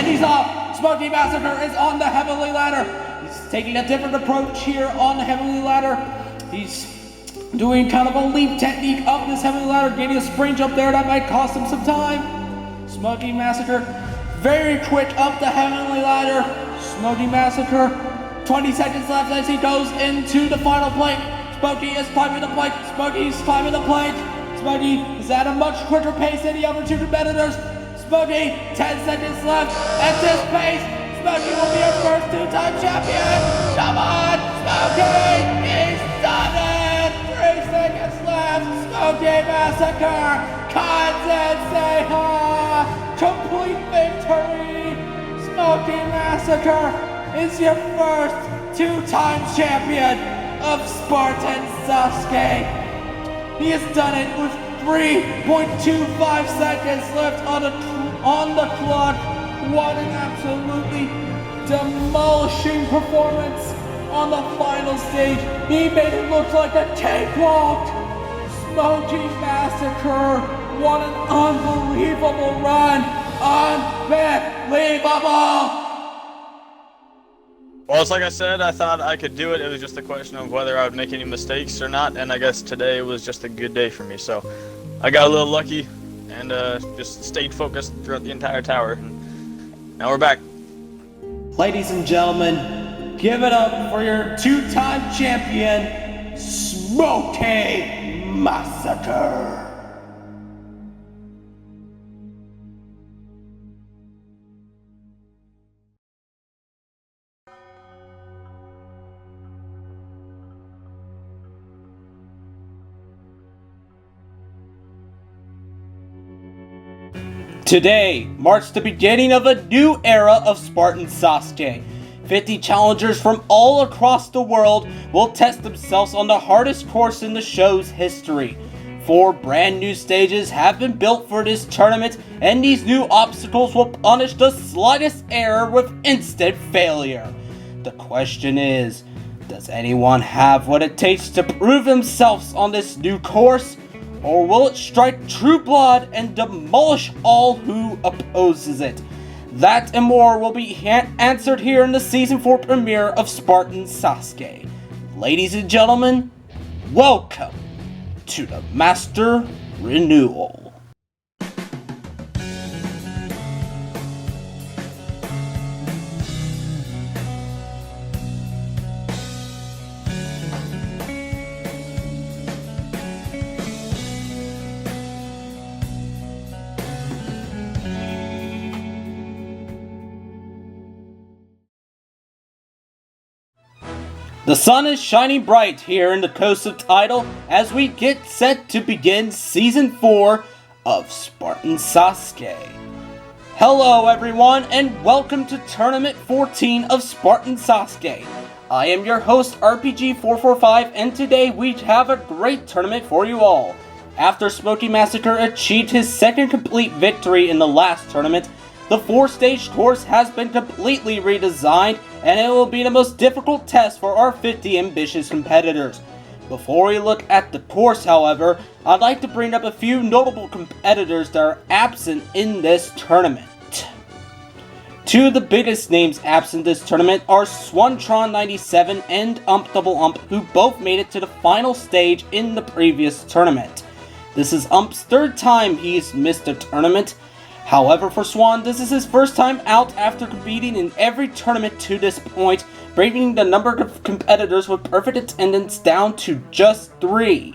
he's off. Smokey Massacre is on the heavenly ladder. He's taking a different approach here on the heavenly ladder. He's doing kind of a leap technique up this heavenly ladder, getting a spring jump there that might cost him some time. Smokey Massacre, very quick up the heavenly ladder. Smokey Massacre, 20 seconds left as he goes into the final plank. Smokey is climbing the plank. Smokey's climbing the plank. Smokey is at a much quicker pace than the other two competitors. Smokey, 10 seconds left. At this pace, Smokey will be our first two-time champion. Come on, Smokey, he's done it. 3 seconds left. Smokey Massacre, Kansas say ha. Complete victory. Smokey Massacre is your first two-time champion of Spartan Sasuke. He has done it with 3.25 seconds left on the clock. What an absolutely demolishing performance on the final stage. He made it look like a cakewalk. Smokey Massacre, what an unbelievable run. Unbelievable. Well, it's like I said, I thought I could do it. It was just a question of whether I would make any mistakes or not, and I guess today was just a good day for me. So I got a little lucky and just stayed focused throughout the entire tower. And now we're back. Ladies and gentlemen, give it up for your two-time champion, Smokey Massacre. Today marks the beginning of a new era of Spartan Sasuke. 50 challengers from all across the world will test themselves on the hardest course in the show's history. 4 brand new stages have been built for this tournament, and these new obstacles will punish the slightest error with instant failure. The question is, does anyone have what it takes to prove themselves on this new course? Or will it strike true blood and demolish all who opposes it? That and more will be answered here in the Season 4 premiere of Spartan Sasuke. Ladies and gentlemen, welcome to the Master Renewal. The sun is shining bright here in the coast of Tidal as we get set to begin Season 4 of Spartan Sasuke. Hello everyone and welcome to Tournament 14 of Spartan Sasuke. I am your host RPG445 and today we have a great tournament for you all. After Smokey Massacre achieved his second complete victory in the last tournament, the 4-stage course has been completely redesigned and it will be the most difficult test for our 50 ambitious competitors. Before we look at the course, however, I'd like to bring up a few notable competitors that are absent in this tournament. 2 of the biggest names absent this tournament are Swantron97 and Ump, who both made it to the final stage in the previous tournament. This is Ump's 3rd time he's missed a tournament. However, for Swan, this is his first time out after competing in every tournament to this point, bringing the number of competitors with perfect attendance down to just 3.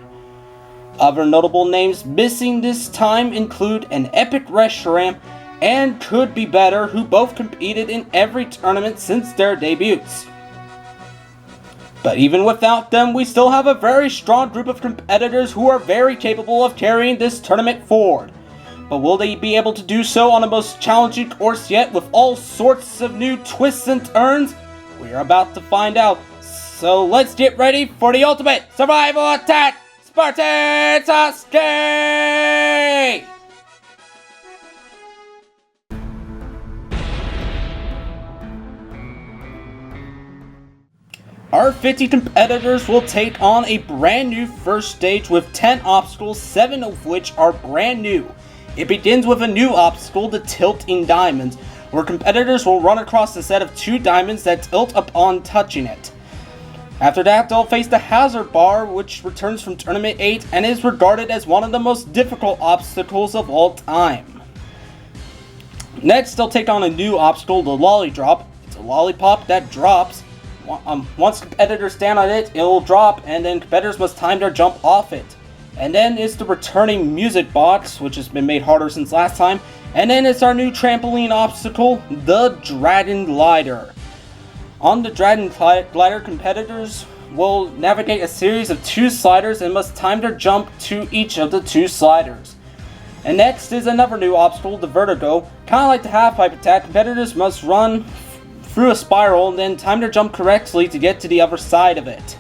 Other notable names missing this time include an Epic Reshiram and Could Be Better, who both competed in every tournament since their debuts. But even without them, we still have a very strong group of competitors who are very capable of carrying this tournament forward. But will they be able to do so on the most challenging course yet with all sorts of new twists and turns? We are about to find out. So let's get ready for the ultimate survival attack, Spartan Sasuke! Our 50 competitors will take on a brand new first stage with 10 obstacles, 7 of which are brand new. It begins with a new obstacle, the Tilting Diamonds, where competitors will run across a set of 2 diamonds that tilt upon touching it. After that, they'll face the hazard bar, which returns from Tournament 8 and is regarded as one of the most difficult obstacles of all time. Next, they'll take on a new obstacle, the lolly drop. It's a lollipop that drops. Once competitors stand on it, it will drop, and then competitors must time their jump off it. And then it's the returning music box, which has been made harder since last time. And then it's our new trampoline obstacle, the Dragon Glider. On the Dragon Glider, competitors will navigate a series of 2 sliders and must time their jump to each of the 2 sliders. And next is another new obstacle, the Vertigo. Kind of like the half-pipe attack, competitors must run through a spiral and then time their jump correctly to get to the other side of it.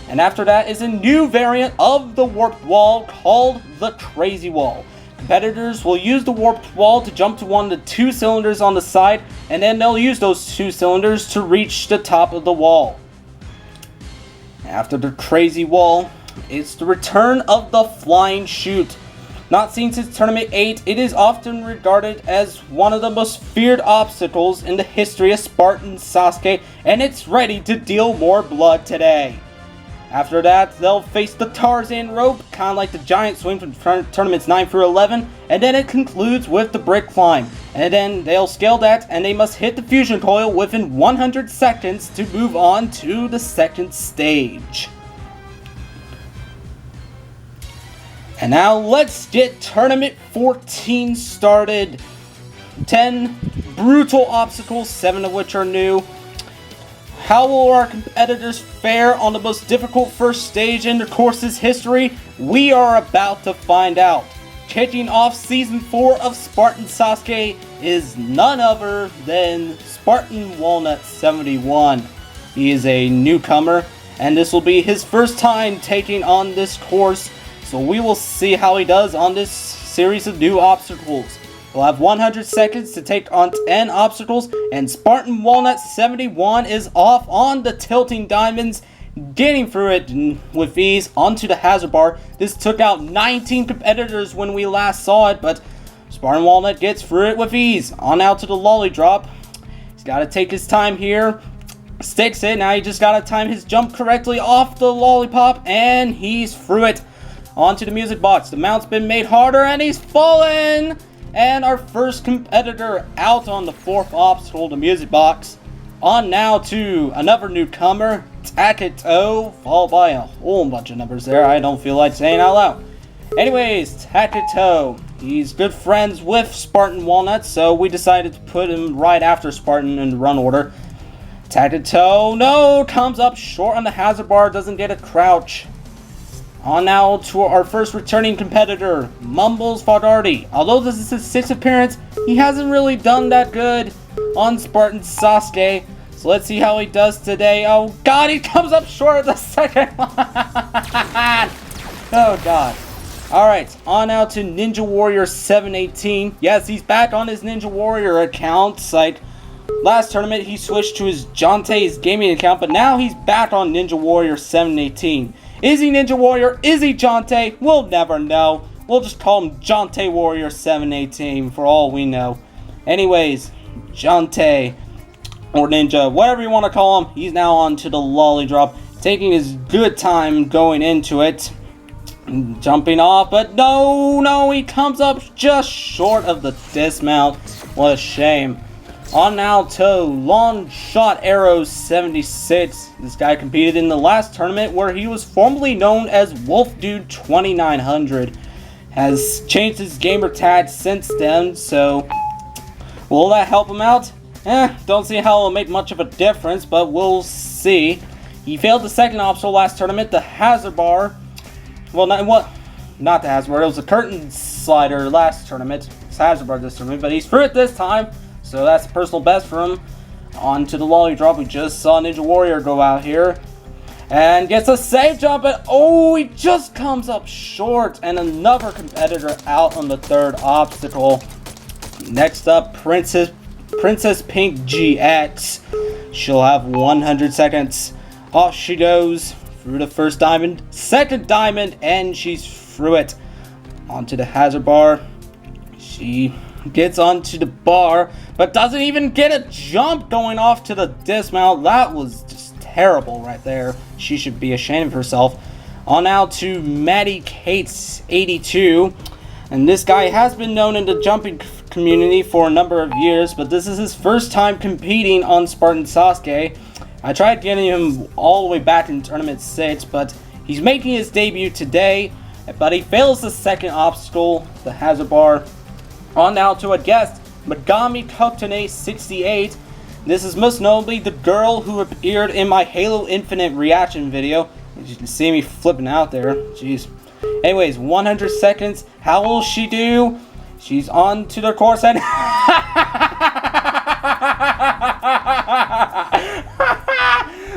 And after that is a new variant of the warped wall called the Crazy Wall. Competitors will use the warped wall to jump to one of the 2 cylinders on the side, and then they'll use those 2 cylinders to reach the top of the wall. After the Crazy Wall, it's the return of the Flying Chute. Not seen since Tournament 8, it is often regarded as one of the most feared obstacles in the history of Spartan Sasuke, and it's ready to deal more blood today. After that, they'll face the Tarzan rope, kind of like the giant swing from Tournaments 9 through 11, and then it concludes with the brick climb. And then they'll scale that, and they must hit the fusion coil within 100 seconds to move on to the second stage. And now let's get Tournament 14 started. 10 brutal obstacles, 7 of which are new. How will our competitors fare on the most difficult first stage in the course's history? We are about to find out. Kicking off Season 4 of Spartan Sasuke is none other than Spartan Walnut 71. He is a newcomer, and this will be his first time taking on this course, so we will see how he does on this series of new obstacles. We'll have 100 seconds to take on 10 obstacles, and Spartan Walnut 71 is off on the tilting diamonds, getting through it with ease onto the hazard bar. This took out 19 competitors when we last saw it, but Spartan Walnut gets through it with ease. On out to the lolly drop. He's got to take his time here. Sticks it. Now he just got to time his jump correctly off the lollipop, and he's through it. Onto the music box. The mount's been made harder, and he's fallen! And our first competitor out on the 4th obstacle, the music box. On now to another newcomer, Taketo, followed by a whole bunch of numbers there I don't feel like saying out loud. Anyways, Taketo, he's good friends with Spartan Walnut, so we decided to put him right after Spartan in the run order. Taketo, no, comes up short on the hazard bar, doesn't get a crouch. On now to our first returning competitor, Mumbles Fogarty. Although this is his 6th appearance, he hasn't really done that good on Spartan Sasuke. So let's see how he does today. Oh god, he comes up short of the second one. Oh god. Alright, on now to Ninja Warrior 718. Yes, he's back on his Ninja Warrior account. Like last tournament, he switched to his Jonte's gaming account, but now he's back on Ninja Warrior 718. Is he Ninja Warrior? Is he Jonte? We'll never know. We'll just call him Jonte Warrior 718 for all we know. Anyways, Jonte, or Ninja, whatever you want to call him, he's now on to the lolly drop, taking his good time going into it. Jumping off, but no, he comes up just short of the dismount. What a shame. On now to Long Shot Arrows 76. This guy competed in the last tournament where he was formerly known as Wolf Dude 2900. Has changed his gamer tag since then, so will that help him out? Don't see how it'll make much of a difference, but we'll see. He failed the second obstacle last tournament, the hazard bar. Well, not the hazard bar, it was the curtain slider last tournament. It's hazard bar this tournament, but he's through it this time. So that's a personal best for him. On to the lolly drop. We just saw Ninja Warrior go out here. And gets a safe jump, but oh, he just comes up short. And another competitor out on the 3rd obstacle. Next up, Princess Pink GX. She'll have 100 seconds. Off she goes through the 1st diamond, 2nd diamond, and she's through it. Onto the hazard bar. She gets onto the bar, but doesn't even get a jump going off to the dismount. That was just terrible right there. She should be ashamed of herself. On now to Maddie Cates 82. And this guy has been known in the jumping community for a number of years, but this is his first time competing on Spartan Sasuke. I tried getting him all the way back in Tournament 6, but he's making his debut today, but he fails the second obstacle, the hazard bar. On now to a guest, Megami Kotone 68. This is most notably the girl who appeared in my Halo Infinite reaction video. As you can see me flipping out there. Jeez. Anyways, 100 seconds. How will she do? She's on to the course and...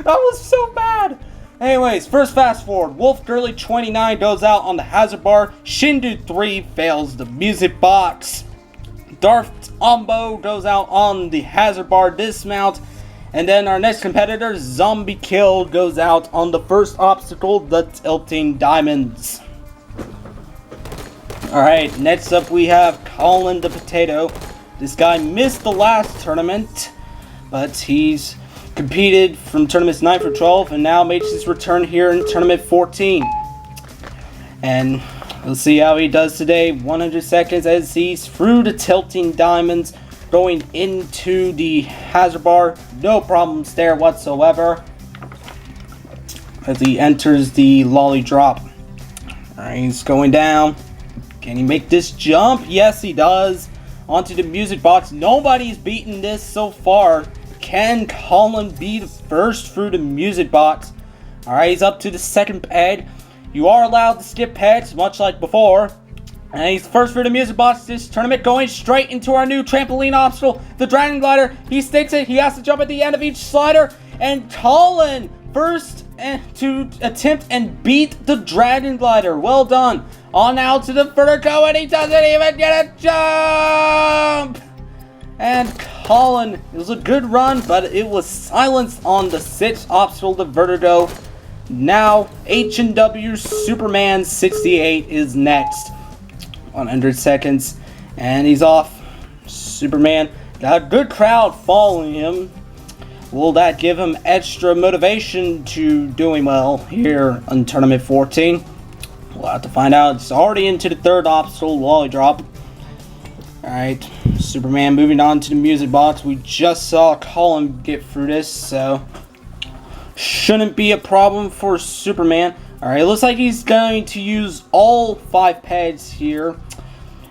That was so bad. Anyways, first fast forward. Wolf Girly 29 goes out on the hazard bar. Shindu 3 fails the music box. Darth Ombo goes out on the hazard bar dismount. And then our next competitor, Zombie Kill, goes out on the first obstacle, the Tilting Diamonds. Alright, next up we have Colin the Potato. This guy missed the last tournament, but he's competed from tournaments 9 through 12 and now makes his return here in tournament 14. And we'll see how he does today. 100 seconds as he's through the Tilting Diamonds, going into the hazard bar. No problems there whatsoever as he enters the lolly drop. Alright, he's going down. Can he make this jump? Yes, he does. Onto the music box. Nobody's beaten this so far. Can Colin be the first through the music box? Alright, he's up to the second peg. You are allowed to skip pegs, much like before. And he's first through the music box this tournament, going straight into our new trampoline obstacle, the Dragon Glider. He sticks it. He has to jump at the end of each slider. And Colin first to attempt and beat the Dragon Glider. Well done. On now to the vertigo, and he doesn't even get a jump. And Colin, it was a good run, but it was silenced on the sixth obstacle, the vertigo. Now H&W Superman 68 is next. 100 seconds, and he's off. Superman got a good crowd following him. Will that give him extra motivation to doing well here on tournament 14? We'll have to find out. It's already into the third obstacle, lolly drop. Alright, Superman moving on to the music box. We just saw Colin get through this, so shouldn't be a problem for Superman. Alright, it looks like he's going to use all 5 pegs here.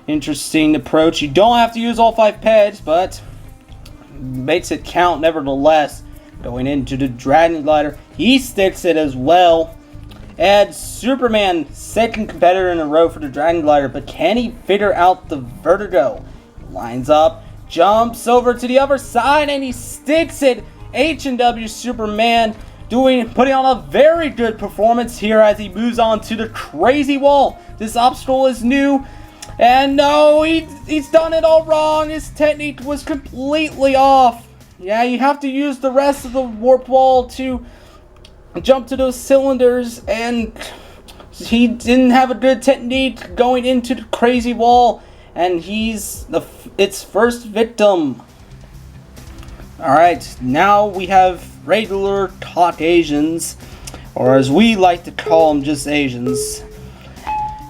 Interesting approach. You don't have to use all 5 pegs, but makes it count nevertheless. Going into the Dragon Glider. He sticks it as well. And Superman, second competitor in a row for the Dragon Glider, but can he figure out the vertigo? Lines up, jumps over to the other side, and he sticks it. H&W Superman putting on a very good performance here as he moves on to the crazy wall. This obstacle is new, and no, he's done it all wrong. His technique was completely off. Yeah, you have to use the rest of the warp wall to jump to those cylinders, and he didn't have a good technique going into the crazy wall, and he's its first victim. Alright, now we have regular Caucasians, or as we like to call them, just Asians.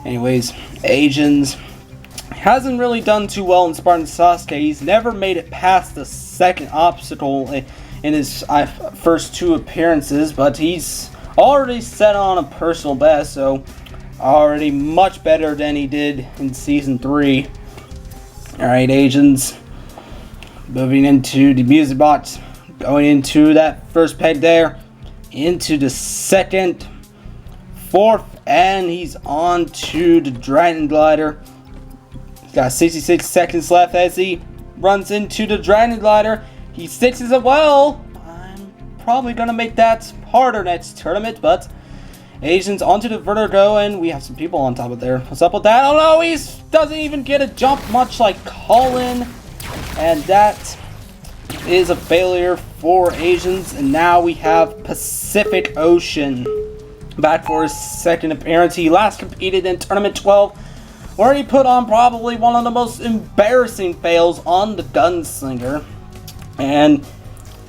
Anyways, Asians. Hasn't really done too well in Spartan Sasuke. He's never made it past the second obstacle in his first 2 appearances, but he's already set on a personal best, so already much better than he did in Season 3. Alright, Asians. Moving into the music box. Going into that first peg there. Into the second. Fourth. And he's on to the Dragon Glider. He's got 66 seconds left as he runs into the Dragon Glider. He sticks as well. I'm probably going to make that harder next tournament, but Asians onto the vertigo, and we have some people on top of there. What's up with that? Oh no, he doesn't even get a jump, much like Colin. And that is a failure for Asians. And now we have Pacific Ocean back for his second appearance. He last competed in Tournament 12 where he put on probably one of the most embarrassing fails on the Gunslinger. And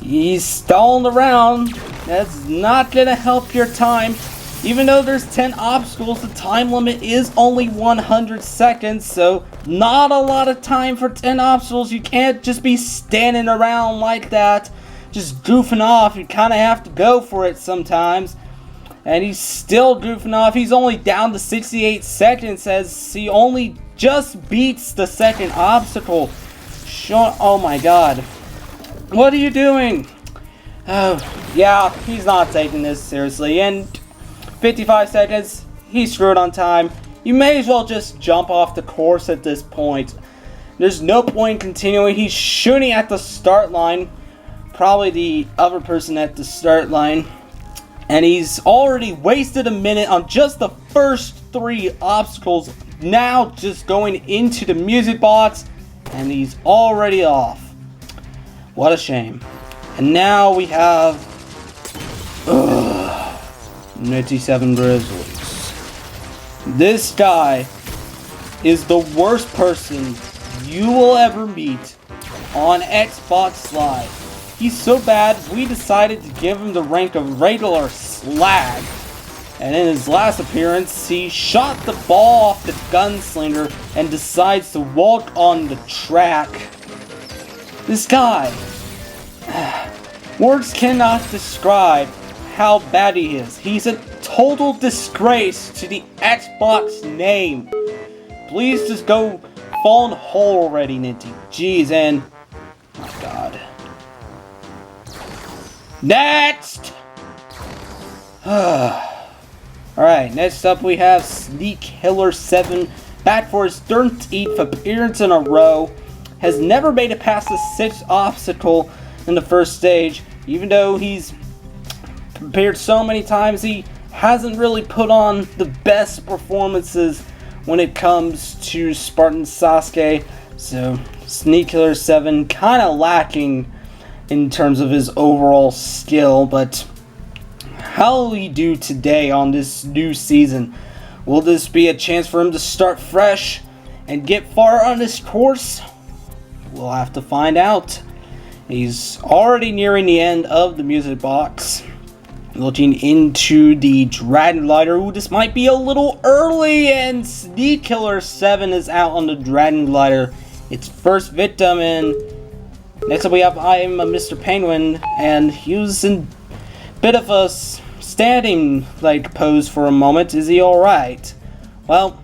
he's stalling around. That's not gonna help your time. Even though there's 10 obstacles, the time limit is only 100 seconds, so not a lot of time for 10 obstacles. You can't just be standing around like that, just goofing off. You kind of have to go for it sometimes. And he's still goofing off. He's only down to 68 seconds as he only just beats the second obstacle. Oh my god. What are you doing? Oh, yeah, he's not taking this seriously. And 55 seconds, he's screwed on time. You may as well just jump off the course at this point. There's no point in continuing. He's shooting at the start line. Probably the other person at the start line. And he's already wasted a minute on just the first 3 obstacles. Now just going into the music box. And he's already off. What a shame. And now we have 97 Grizzlies. This guy is the worst person you will ever meet on Xbox Live. He's so bad, we decided to give him the rank of regular slag. And in his last appearance, he shot the ball off the Gunslinger and decides to walk on the track. This guy, words cannot describe how bad he is. He's a total disgrace to the Xbox name. Please just go fall in the hole already, Ninty. Jeez, and my god. Next! Alright, next up we have Sneak Killer 7, back for his 13th appearance in a row. Has never made it past the 6th obstacle in the first stage. Even though he's prepared so many times, he hasn't really put on the best performances when it comes to Spartan Sasuke. So, Sneak Killer 7 kind of lacking in terms of his overall skill, but how will he do today on this new season? Will this be a chance for him to start fresh and get far on this course? We'll have to find out. He's already nearing the end of the music box. Looking into the Dragon Glider. Ooh, this might be a little early, and Sneak Killer 7 is out on the Dragon Glider. Its first victim, and next up we have I'm a Mr. Penguin, and he was in a bit of a standing like pose for a moment. Is he alright? Well,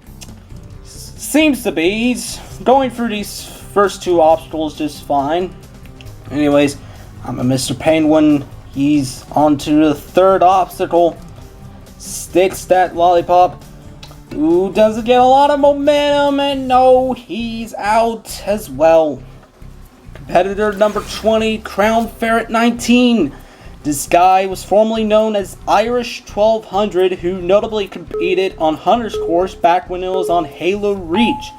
seems to be. He's going through these first 2 obstacles just fine. Anyways, I'm a Mr. Penguin. He's on to the 3rd obstacle. Sticks that lollipop. Ooh, doesn't get a lot of momentum, and no, he's out as well. Competitor number 20, Crown Ferret 19. This guy was formerly known as Irish 1200, who notably competed on Hunter's Course back when it was on Halo Reach.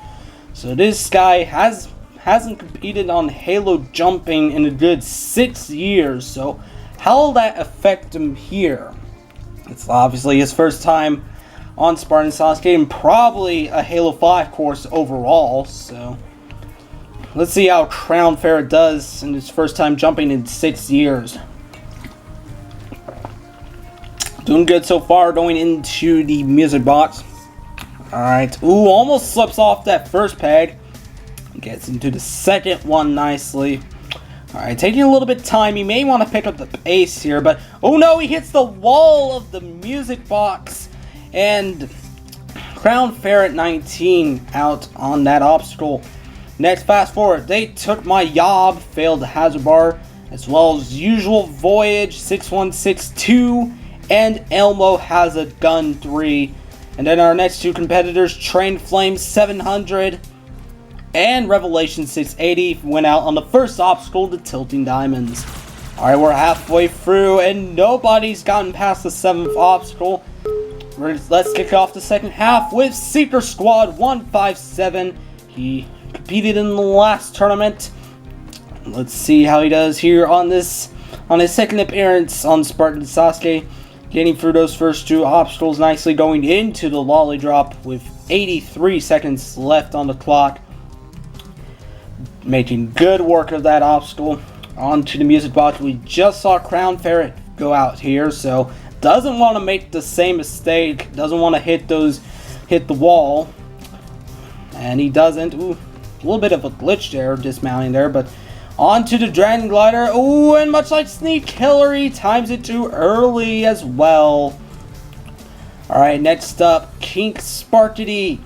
So this guy hasn't competed on Halo jumping in a good 6 years, so how will that affect him here? It's obviously his first time on Spartan Sasuke and probably a Halo 5 course overall, so let's see how Crown Ferret does in his first time jumping in 6 years. Doing good so far going into the music box. Alright, ooh, almost slips off that first peg. Gets into the second one nicely. Alright, taking a little bit of time. You may want to pick up the pace here, but oh no, he hits the wall of the music box. And Crown Ferret 19 out on that obstacle. Next, fast forward. They took my Yob, failed the hazard bar, as well as usual Voyage 6162 and Elmo has a gun 3. And then our next 2 competitors, Train Flame 700 and Revelation 680, went out on the first obstacle, the Tilting Diamonds. Alright, we're halfway through and nobody's gotten past the 7th obstacle. Let's kick off the second half with Seeker Squad 157. He competed in the last tournament. Let's see how he does here on his second appearance on Spartan Sasuke. getting through those first two obstacles nicely, going into the lolly drop with 83 seconds left on the clock. Making good work of that obstacle. Onto the music box. We just saw Crown Ferret go out here, so doesn't want to make the same mistake. Doesn't want to hit the wall. And he doesn't. Ooh, a little bit of a glitch there, dismounting there, but onto the Dragon Glider. Ooh, and much like Sneak Killer, he times it too early as well. Alright, next up, King Sparkity.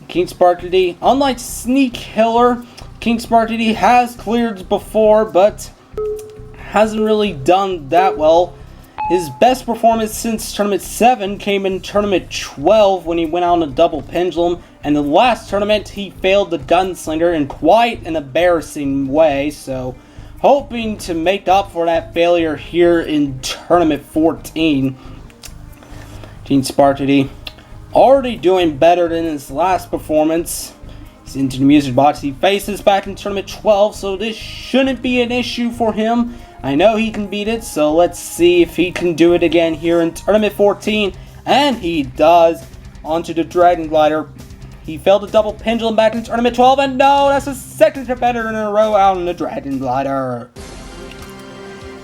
King Sparkity, unlike Sneak Killer, King Sparkity has cleared before, but hasn't really done that well. His best performance since Tournament 7 came in Tournament 12 when he went on a double pendulum, and the last tournament he failed the Gunslinger in quite an embarrassing way, so hoping to make up for that failure here in Tournament 14. King Sparkity already doing better than his last performance. He's into the music box. He faces back in Tournament 12, so this shouldn't be an issue for him. I know he can beat it, so let's see if he can do it again here in Tournament 14. And he does. Onto the Dragon Glider. He failed a double pendulum back in Tournament 12, and no, that's his second competitor in a row out on the Dragon Glider.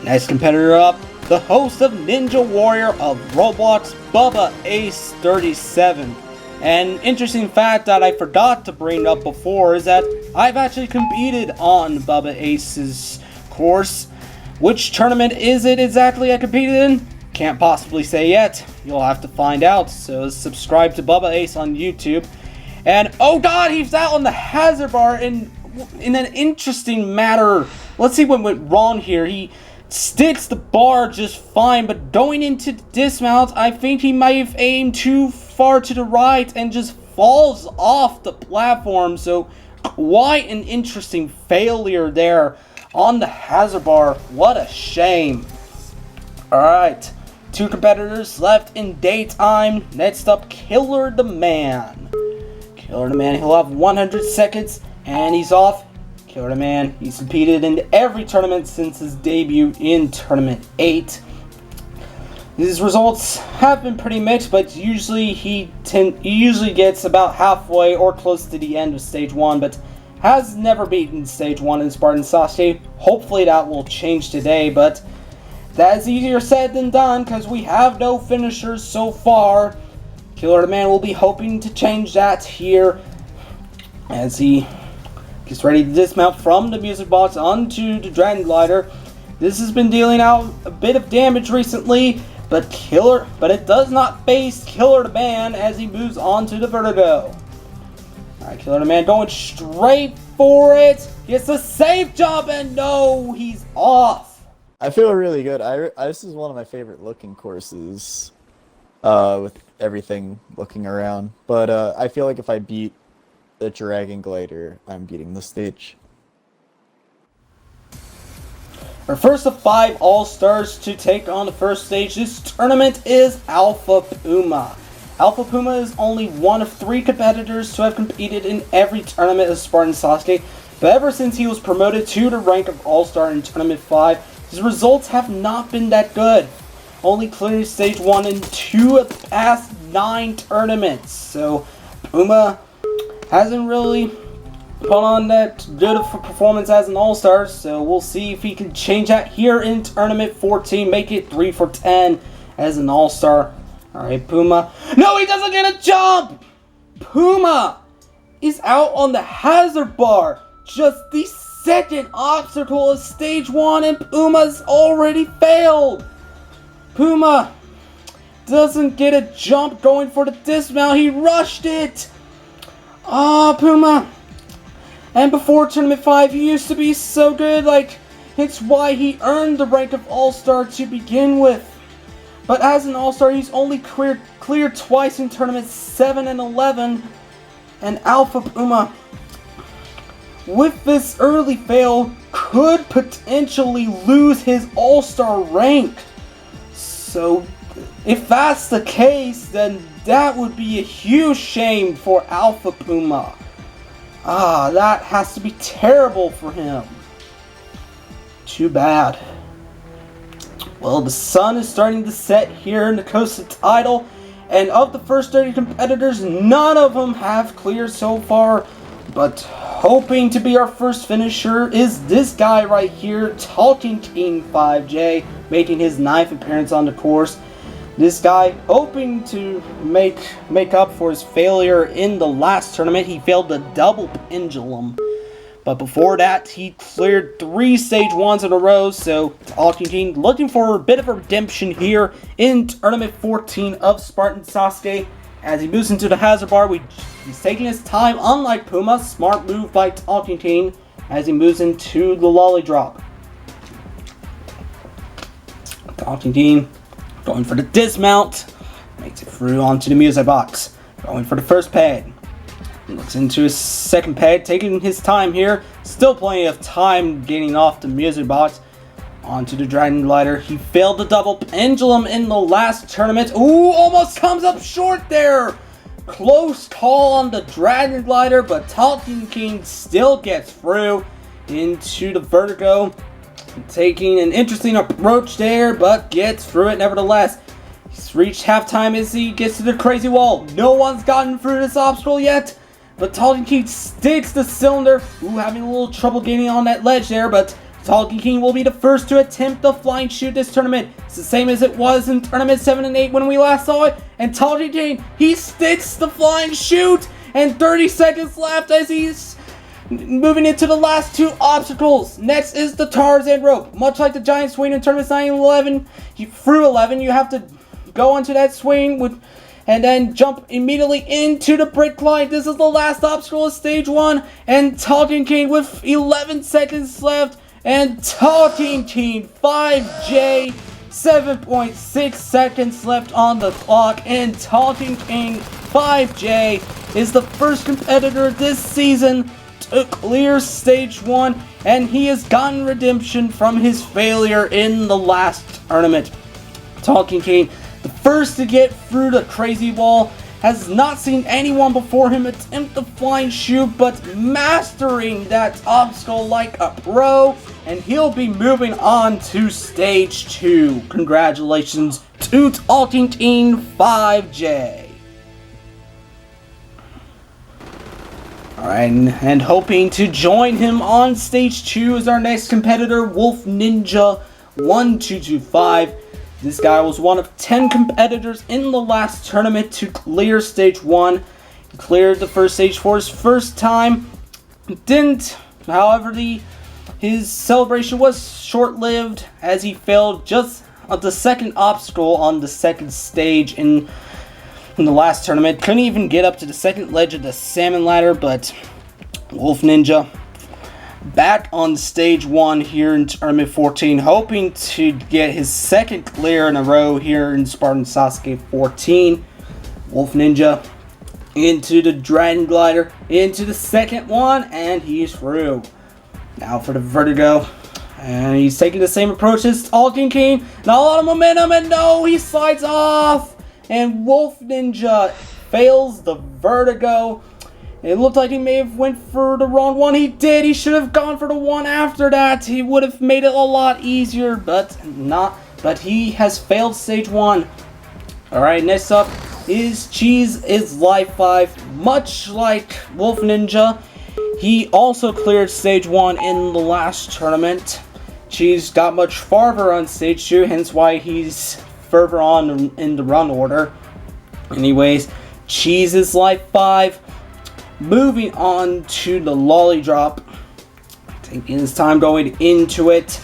Next competitor up, the host of Ninja Warrior of Roblox, Bubba Ace 37. An interesting fact that I forgot to bring up before is that I've actually competed on Bubba Ace's course. Which tournament is it exactly I competed in? Can't possibly say yet. You'll have to find out. So subscribe to Bubba Ace on YouTube. And oh god, he's out on the hazard bar in an interesting matter. Let's see what went wrong here. He sticks the bar just fine, but going into the dismount, I think he might have aimed too far to the right and just falls off the platform. So quite an interesting failure there on the hazard bar. What a shame. Alright, two competitors left in daytime. Next up, Killer the Man. Killer the Man, he'll have 100 seconds and he's off. Killer the Man, he's competed in every tournament since his debut in Tournament 8. His results have been pretty mixed, but usually he usually gets about halfway or close to the end of Stage 1, but has never beaten Stage 1 in Spartan Sasuke. Hopefully that will change today, but that is easier said than done because we have no finishers so far. Killer the Man will be hoping to change that here as he gets ready to dismount from the music box onto the Dragon Glider. This has been dealing out a bit of damage recently, but it does not face Killer the Man as he moves on to the Vertigo. Alright, Killer the Man going straight for it. Gets a safe jump and no, he's off. I feel really good. This is one of my favorite looking courses with everything looking around. But I feel like if I beat the Dragon Glider, I'm beating the stage. Our first of 5 All-Stars to take on the first stage this tournament is Alpha Puma. Alpha Puma is only one of 3 competitors to have competed in every tournament of Spartan Sasuke, but ever since he was promoted to the rank of All-Star in Tournament 5, his results have not been that good. Only clearing Stage 1 in 2 of the past 9 tournaments, so Puma hasn't really put on that good of a performance as an All-Star, so we'll see if he can change that here in Tournament 14, make it 3 for 10 as an All-Star. Alright, Puma. No, he doesn't get a jump! Puma is out on the hazard bar. Just the second obstacle of Stage 1 and Puma's already failed. Puma doesn't get a jump going for the dismount. He rushed it. Ah, Puma. And before Tournament 5, he used to be so good. Like, it's why he earned the rank of All-Star to begin with. But as an All-Star, he's only cleared twice in Tournaments 7 and 11. And Alpha Puma, with this early fail, could potentially lose his All-Star rank. So, if that's the case, then that would be a huge shame for Alpha Puma. Ah, that has to be terrible for him. Too bad. Well, the sun is starting to set here in the coastal title, and of the first 30 competitors, none of them have cleared so far, but hoping to be our first finisher is this guy right here, Talking King 5J, making his 9th appearance on the course. This guy hoping to make up for his failure in the last tournament. He failed the double pendulum. But before that, he cleared 3 stage 1s in a row, so Talking King looking for a bit of a redemption here in Tournament 14 of Spartan Sasuke. As he moves into the hazard bar, he's taking his time, unlike Puma. Smart move by Talking King as he moves into the lolly drop. Talking King going for the dismount, makes it through onto the music box. Going for the first pad. Looks into his second pad, taking his time here. Still plenty of time getting off the music box. Onto the Dragon Glider. He failed the double pendulum in the last tournament. Ooh, almost comes up short there. Close call on the Dragon Glider, but Talking King still gets through into the Vertigo. Taking an interesting approach there, but gets through it nevertheless. He's reached halftime as he gets to the crazy wall. No one's gotten through this obstacle yet. But Talking King sticks the cylinder. Ooh, having a little trouble getting on that ledge there, but Talking King will be the first to attempt the flying shoot this tournament. It's the same as it was in Tournament 7 and 8 when we last saw it. And Talking King, he sticks the flying shoot. And 30 seconds left as he's moving into the last 2 obstacles. Next is the Tarzan rope. Much like the giant swing in Tournaments 9 and 11, through 11, you have to go onto that swing and then jump immediately into the brick glide. This is the last obstacle of stage 1, and Talking King with 11 seconds left, and Talking King 5J, 7.6 seconds left on the clock, and Talking King 5J is the first competitor this season to clear stage 1, and he has gotten redemption from his failure in the last tournament. Talking King, the first to get through the crazy wall, has not seen anyone before him attempt the flying shoot, but mastering that obstacle like a pro, and he'll be moving on to stage 2. Congratulations to Talking King 5J. Alright, and hoping to join him on stage 2 is our next competitor, Wolf Ninja 1225. This guy was one of 10 competitors in the last tournament to clear stage 1. He cleared the first stage for his first time. Didn't, however, his celebration was short-lived as he failed just the second obstacle on the second stage in the last tournament. Couldn't even get up to the second ledge of the salmon ladder, but Wolf Ninja back on stage 1 here in Tournament 14, hoping to get his second clear in a row here in Spartan Sasuke 14. Wolf Ninja into the Dragon Glider, into the second one, and he's through. Now for the Vertigo, and he's taking the same approach as Talking King. Not a lot of momentum, and no, he slides off, and Wolf Ninja fails the Vertigo. It looked like he may have went for the wrong one. He did. He should have gone for the one after that. He would have made it a lot easier, but not. But he has failed stage 1. Alright, next up is Cheese is Life 5. Much like Wolf Ninja, he also cleared stage 1 in the last tournament. Cheese got much farther on stage 2, hence why he's further on in the run order. Anyways, Cheese is Life 5. Moving on to the lolly drop, taking his time going into it,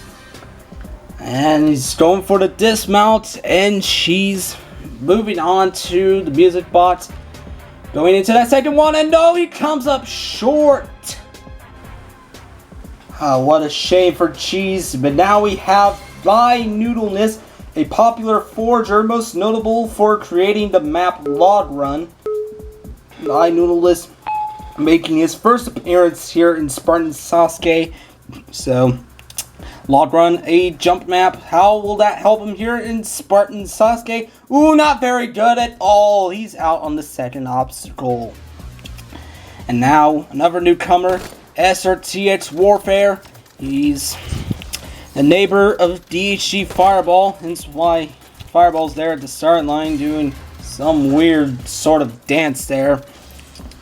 and he's going for the dismount, and she's moving on to the music box, going into that second one, and no, he comes up short. What a shame for Cheese, but now we have By Noodleness, a popular forager most notable for creating the map Log Run. By Noodleness making his first appearance here in Spartan Sasuke. So, Log Run, a jump map. How will that help him here in Spartan Sasuke? Ooh, not very good at all. He's out on the second obstacle. And now, another newcomer, SRTX Warfare. He's a neighbor of DHG Fireball, hence why Fireball's there at the start line doing some weird sort of dance there.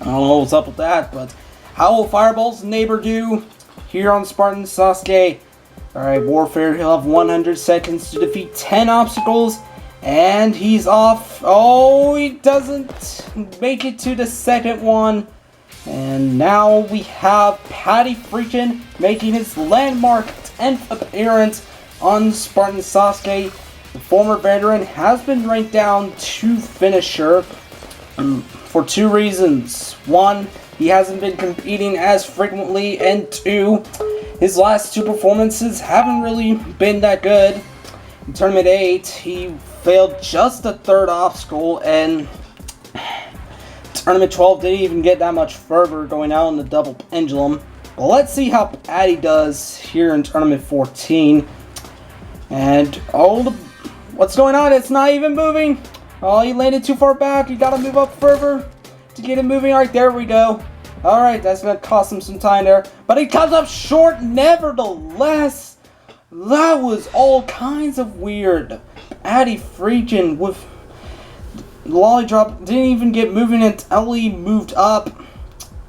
I don't know what's up with that, but how will Fireball's neighbor do here on Spartan Sasuke? Alright, Warfare, he'll have 100 seconds to defeat 10 obstacles, and he's off. Oh, he doesn't make it to the second one. And now we have Patty Freakin making his landmark 10th appearance on Spartan Sasuke. The former veteran has been ranked down to finisher for two reasons. One, he hasn't been competing as frequently, and two, his last two performances haven't really been that good. In Tournament 8, he failed just the third obstacle, and Tournament 12 didn't even get that much further, going out on the double pendulum. But let's see how Patty does here in Tournament 14. And what's going on? It's not even moving. Oh, he landed too far back. You gotta move up further to get it moving. Alright, there we go. Alright, that's gonna cost him some time there. But he comes up short nevertheless. That was all kinds of weird. Patty freaking with Lolly Drop didn't even get moving until he moved up.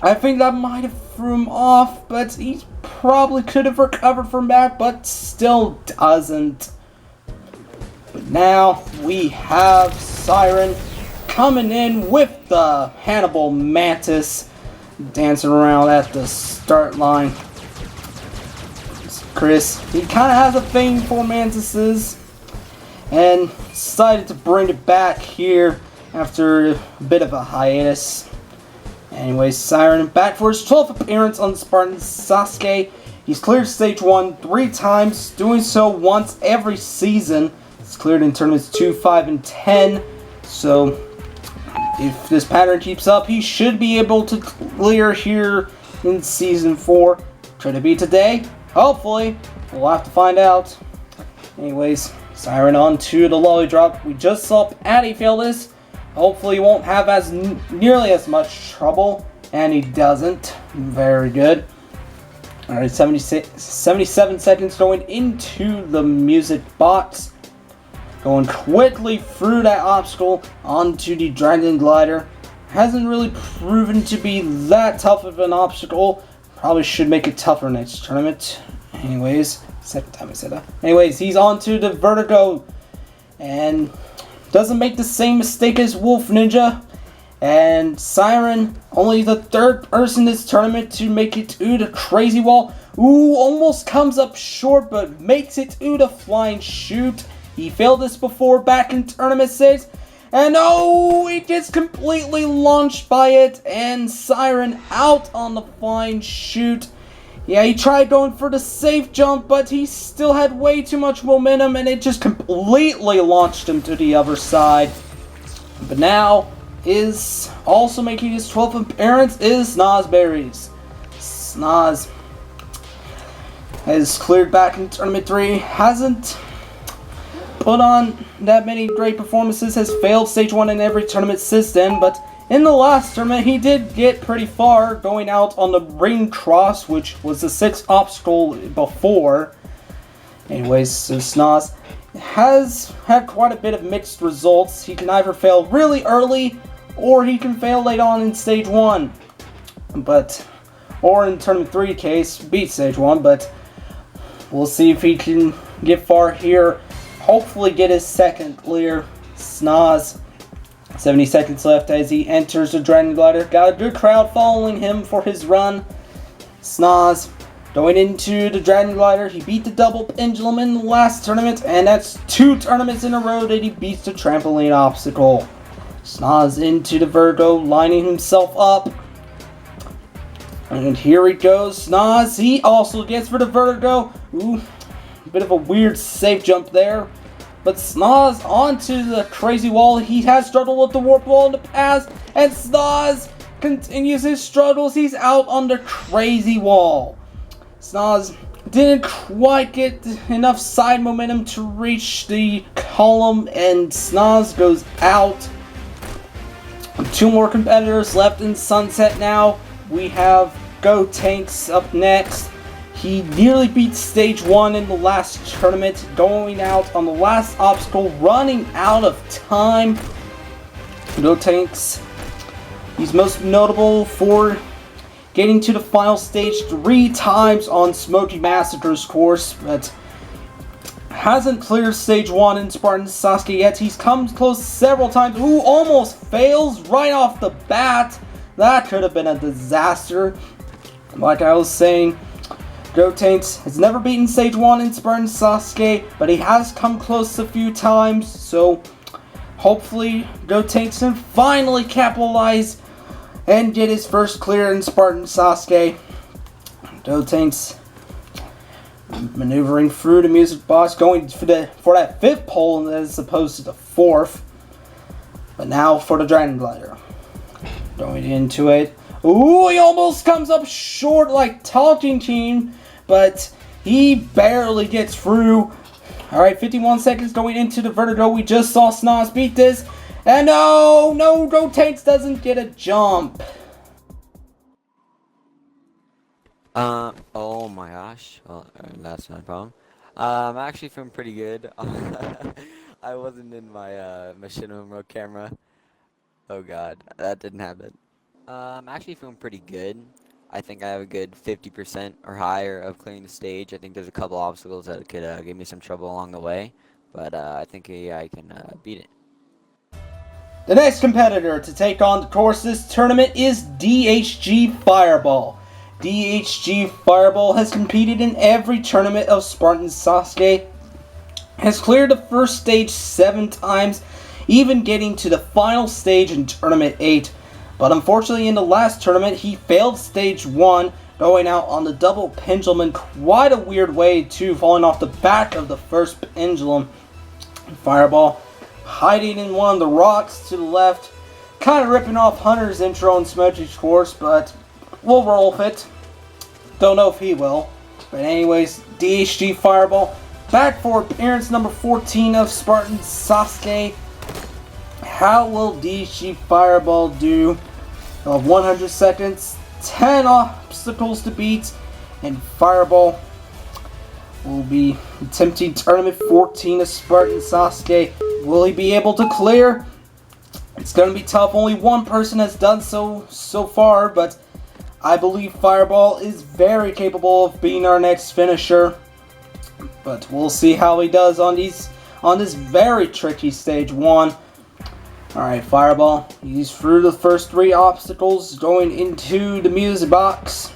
I think that might have threw him off, but he probably could have recovered from that, but still doesn't. But now we have Siren coming in with the Hannibal Mantis dancing around at the start line. Chris, he kind of has a thing for mantises and decided to bring it back here after a bit of a hiatus. Anyways, Siren back for his 12th appearance on Spartan Sasuke. He's cleared stage 1 3 times, doing so once every season. It's cleared in tournaments 2, 5, and 10. So if this pattern keeps up, he should be able to clear here in season 4. Could it be today? Hopefully. We'll have to find out. Anyways, Siren on to the Lolly Drop. We just saw Patty fail this. Hopefully he won't have nearly as much trouble. And he doesn't. Very good. Alright, 77 seconds going into the music box. Going quickly through that obstacle onto the Dragon Glider. Hasn't really proven to be that tough of an obstacle. Probably should make it tougher next tournament. Anyways, second time I said that. Anyways, he's on to the Vertigo. And doesn't make the same mistake as Wolf Ninja. And Siren, only the third person this tournament to make it to the Crazy Wall. Ooh, almost comes up short, but makes it to the Flying Chute. He failed this before back in Tournament 6. And oh, he gets completely launched by it. And Siren out on the Flying Chute. Yeah, he tried going for the safe jump, but he still had way too much momentum, and it just completely launched him to the other side. But now, is also making his 12th appearance is Snozberries. Snoz has cleared back in Tournament 3, hasn't put on that many great performances, has failed stage 1 in every tournament since then, but in the last tournament he did get pretty far, going out on the ring cross, which was the 6th obstacle before. Anyways, so Snoz has had quite a bit of mixed results. He can either fail really early, or he can fail late on in stage 1. Or in Tournament 3 case, beat stage 1, but we'll see if he can get far here. Hopefully get his second clear. Snoz, 70 seconds left as he enters the Dragon Glider. Got a good crowd following him for his run. Snoz going into the Dragon Glider. He beat the double pendulum in the last tournament, and that's 2 tournaments in a row that he beats the trampoline obstacle. Snoz into the Virgo, lining himself up. And here he goes. Snoz, he also gets for the Vertigo. Ooh, a bit of a weird safe jump there. But Snoz onto the Crazy Wall. He has struggled with the Warp Wall in the past. And Snoz continues his struggles. He's out on the Crazy Wall. Snoz didn't quite get enough side momentum to reach the column. And Snoz goes out. 2 more competitors left in Sunset now. We have Go Tanks up next. he nearly beat stage 1 in the last tournament, going out on the last obstacle, running out of time. Gotenks, he's most notable for getting to the final stage 3 times on SMOKEY Massacre's course, but hasn't cleared stage 1 in Spartan Sasuke yet. He's come close several times. Ooh, almost fails right off the bat. That could have been a disaster. Like I was saying, Gotenks has never beaten stage 1 in Spartan Sasuke, but he has come close a few times, so hopefully Gotenks can finally capitalize and get his first clear in Spartan Sasuke. Gotenks maneuvering through the music box, going for that 5th pole as opposed to the 4th. But now for the Dragon Glider. Going into it. Ooh, he almost comes up short like Talking Team, but he barely gets through. Alright, 51 seconds going into the Vertigo. We just saw Snoz beat this. And no, Gotenks doesn't get a jump. Oh my gosh. Well, that's not a problem. I'm actually feeling pretty good. I wasn't in my machinima remote camera. Oh god, that didn't happen. I'm actually feeling pretty good. I think I have a good 50% or higher of clearing the stage. I think there's a couple obstacles that could give me some trouble along the way, but I think I can beat it. The next competitor to take on the course this tournament is DHG Fireball. DHG Fireball has competed in every tournament of Spartan Sasuke, has cleared the first stage 7 times, even getting to the final stage in Tournament 8. But unfortunately in the last tournament he failed stage 1, going out on the double pendulum in quite a weird way too, falling off the back of the first pendulum. Fireball hiding in one of the rocks to the left, kind of ripping off Hunter's intro in Smokey's course, but we'll roll with it. Don't know if he will. But anyways, DHG Fireball back for appearance number 14 of Spartan Sasuke. How will DHG Fireball do? 100 seconds, 10 obstacles to beat, and Fireball will be attempting tournament 14 of Spartan Sasuke. Will he be able to clear? It's going to be tough. Only one person has done so far, but I believe Fireball is very capable of being our next finisher. But we'll see how he does on this very tricky stage 1. Alright, Fireball. He's through the first 3 obstacles, going into the music box.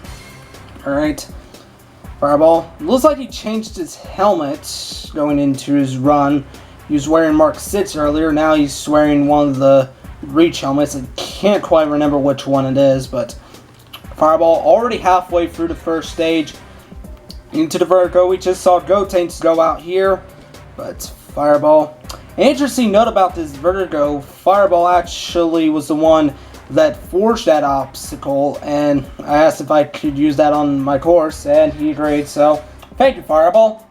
Alright. Fireball. Looks like he changed his helmet going into his run. He was wearing Mark 6 earlier. Now he's wearing one of the Reach helmets. I can't quite remember which one it is, but Fireball already halfway through the first stage. Into the Vertigo. We just saw Gotenks go out here, but Fireball. An interesting note about this Vertigo, Fireball actually was the one that forged that obstacle, and I asked if I could use that on my course, and he agreed, so thank you, Fireball.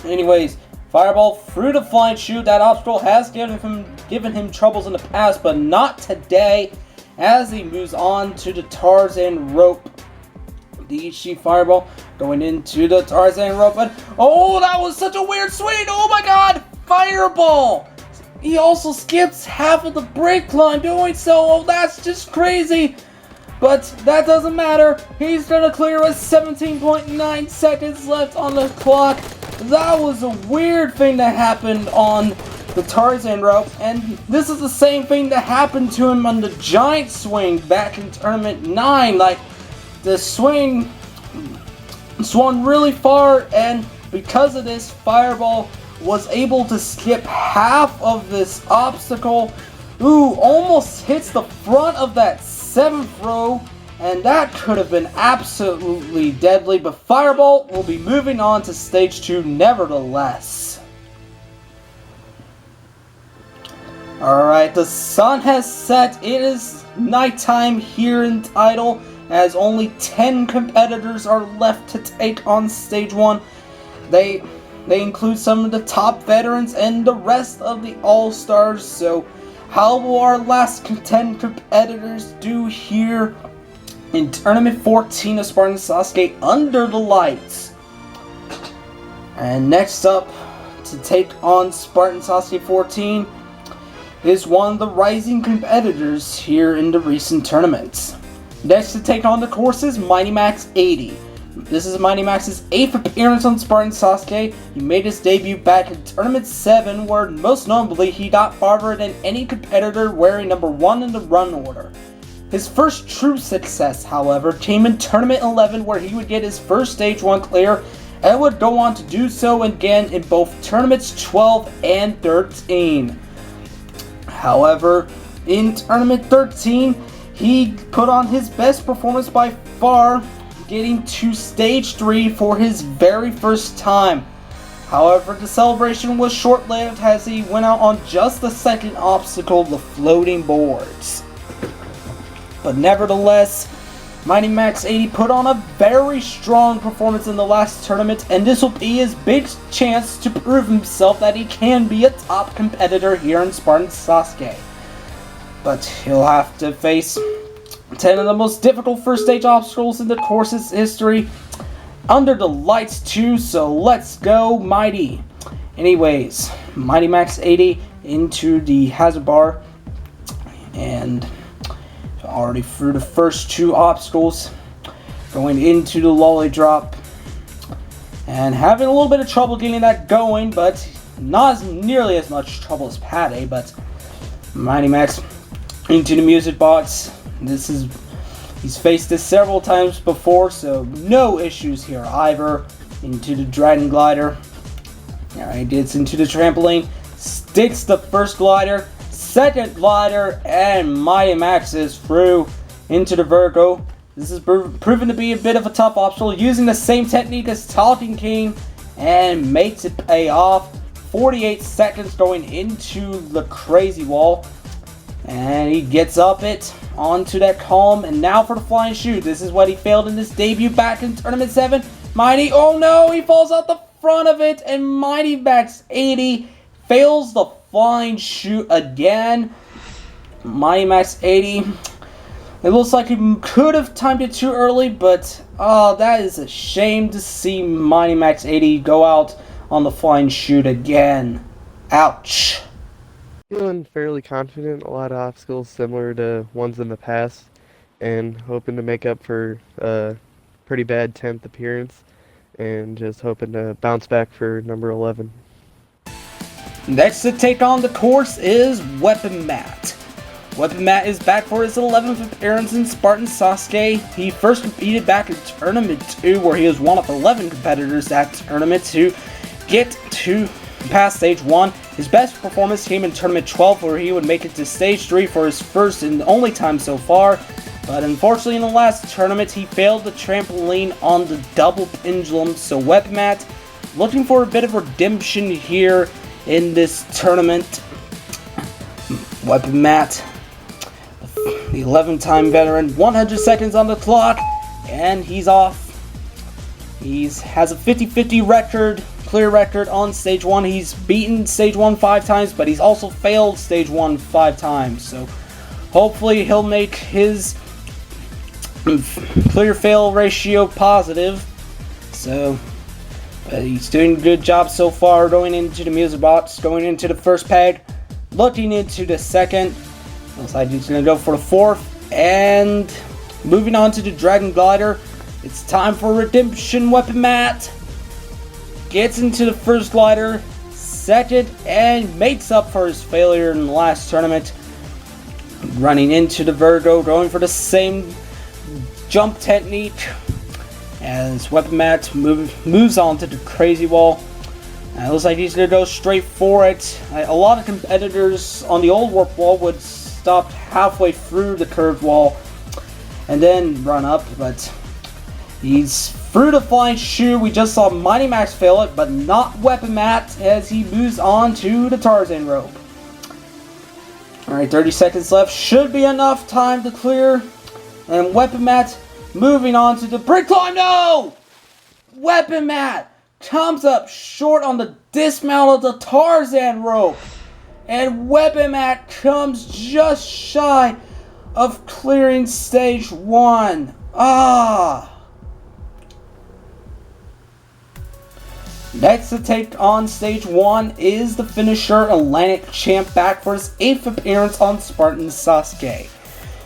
Anyways, Fireball through the flying chute. That obstacle has given him troubles in the past, but not today, as he moves on to the Tarzan rope. DHG Fireball going into the Tarzan rope, and oh, that was such a weird swing! Oh my god! Fireball! He also skips half of the brake climb doing so. Oh, that's just crazy. But that doesn't matter. He's gonna clear with 17.9 seconds left on the clock. That was a weird thing that happened on the Tarzan rope, and this is the same thing that happened to him on the giant swing back in Tournament 9. Like, the swing swung really far, and because of this, Fireball was able to skip half of this obstacle. Ooh, almost hits the front of that 7th row, and that could have been absolutely deadly, but Fireball will be moving on to stage 2 nevertheless. Alright, the sun has set. It is nighttime here in Tidal, as only 10 competitors are left to take on stage 1. They include some of the top veterans and the rest of the all-stars, so how will our last 10 competitors do here? in Tournament 14 of Spartan Sasuke Under the Lights. And next up to take on Spartan Sasuke 14 is one of the rising competitors here in the recent tournaments. Next to take on the course is Mighty Max 80. This is Mighty Max's 8th appearance on Spartan Sasuke. He made his debut back in Tournament 7, where most notably he got farther than any competitor wearing number 1 in the run order. His first true success, however, came in Tournament 11, where he would get his first Stage 1 clear and would go on to do so again in both Tournaments 12 and 13. However, in Tournament 13, he put on his best performance by far, getting to Stage 3 for his very first time. However, the celebration was short-lived as he went out on just the second obstacle, the floating boards. But nevertheless, Mighty Max 80 put on a very strong performance in the last tournament, and this will be his big chance to prove himself that he can be a top competitor here in Spartan Sasuke. But he'll have to face 10 of the most difficult first stage obstacles in the course's history, Under the Lights too, so let's go Mighty. Anyways, Mighty Max 80 into the hazard bar, and already through the first 2 obstacles, going into the lolly drop, and having a little bit of trouble getting that going, but not as nearly as much trouble as Pate. But Mighty Max into the music box. He's faced this several times before, so no issues here either. Into the dragon glider. Alright, gets into the trampoline, sticks the first glider, second glider, and Mighty Max is through into the Virgo. This is proven to be a bit of a tough obstacle, using the same technique as Talking King, and makes it pay off. 48 seconds going into the crazy wall, and he gets up it onto that column, and now for the flying shoe. This is what he failed in his debut back in Tournament 7. Mighty, oh no, he falls out the front of it, and Mighty Max 80 fails the flying shoe again. Mighty Max 80, it looks like he could have timed it too early, but that is a shame to see Mighty Max 80 go out on the flying shoot again. Ouch. Feeling fairly confident, a lot of obstacles similar to ones in the past, and hoping to make up for a pretty bad 10th appearance, and just hoping to bounce back for number 11. Next to take on the course is Weapon Matt. Weapon Matt is back for his 11th appearance in Spartan Sasuke. He first competed back in Tournament 2, where he was one of 11 competitors at Tournament 2 get to past Stage 1. His best performance came in Tournament 12, where he would make it to Stage 3 for his first and only time so far. But unfortunately in the last tournament, he failed the trampoline on the double pendulum. So Weapon Matt looking for a bit of redemption here in this tournament. Weapon Matt, the 11-time veteran, 100 seconds on the clock, and he's off. He has a 50-50 record, clear record on Stage 1. He's beaten Stage 1 5 times, but he's also failed Stage 1 5 times. So hopefully he'll make his clear fail ratio positive. So but he's doing a good job so far, going into the music box, going into the first peg, looking into the second. Looks like he's going to go for the fourth, and moving on to the Dragon Glider. It's time for redemption. Weapon Matt gets into the first glider, second, and makes up for his failure in the last tournament. Running into the Virgo, going for the same jump technique as Weapon Matt moves on to the crazy wall. It looks like he's going to go straight for it. A lot of competitors on the old warp wall would stop halfway through the curved wall and then run up, but he's through the flying shoe. We just saw Mighty Max fail it, but not Weapon Matt, as he moves on to the Tarzan rope. Alright, 30 seconds left. Should be enough time to clear. And Weapon Matt moving on to the brick climb. No! Weapon Matt comes up short on the dismount of the Tarzan rope. And Weapon Matt comes just shy of clearing Stage 1. Ah! Next to take on stage 1 is the finisher Atlantic Champ, back for his 8th appearance on Spartan Sasuke.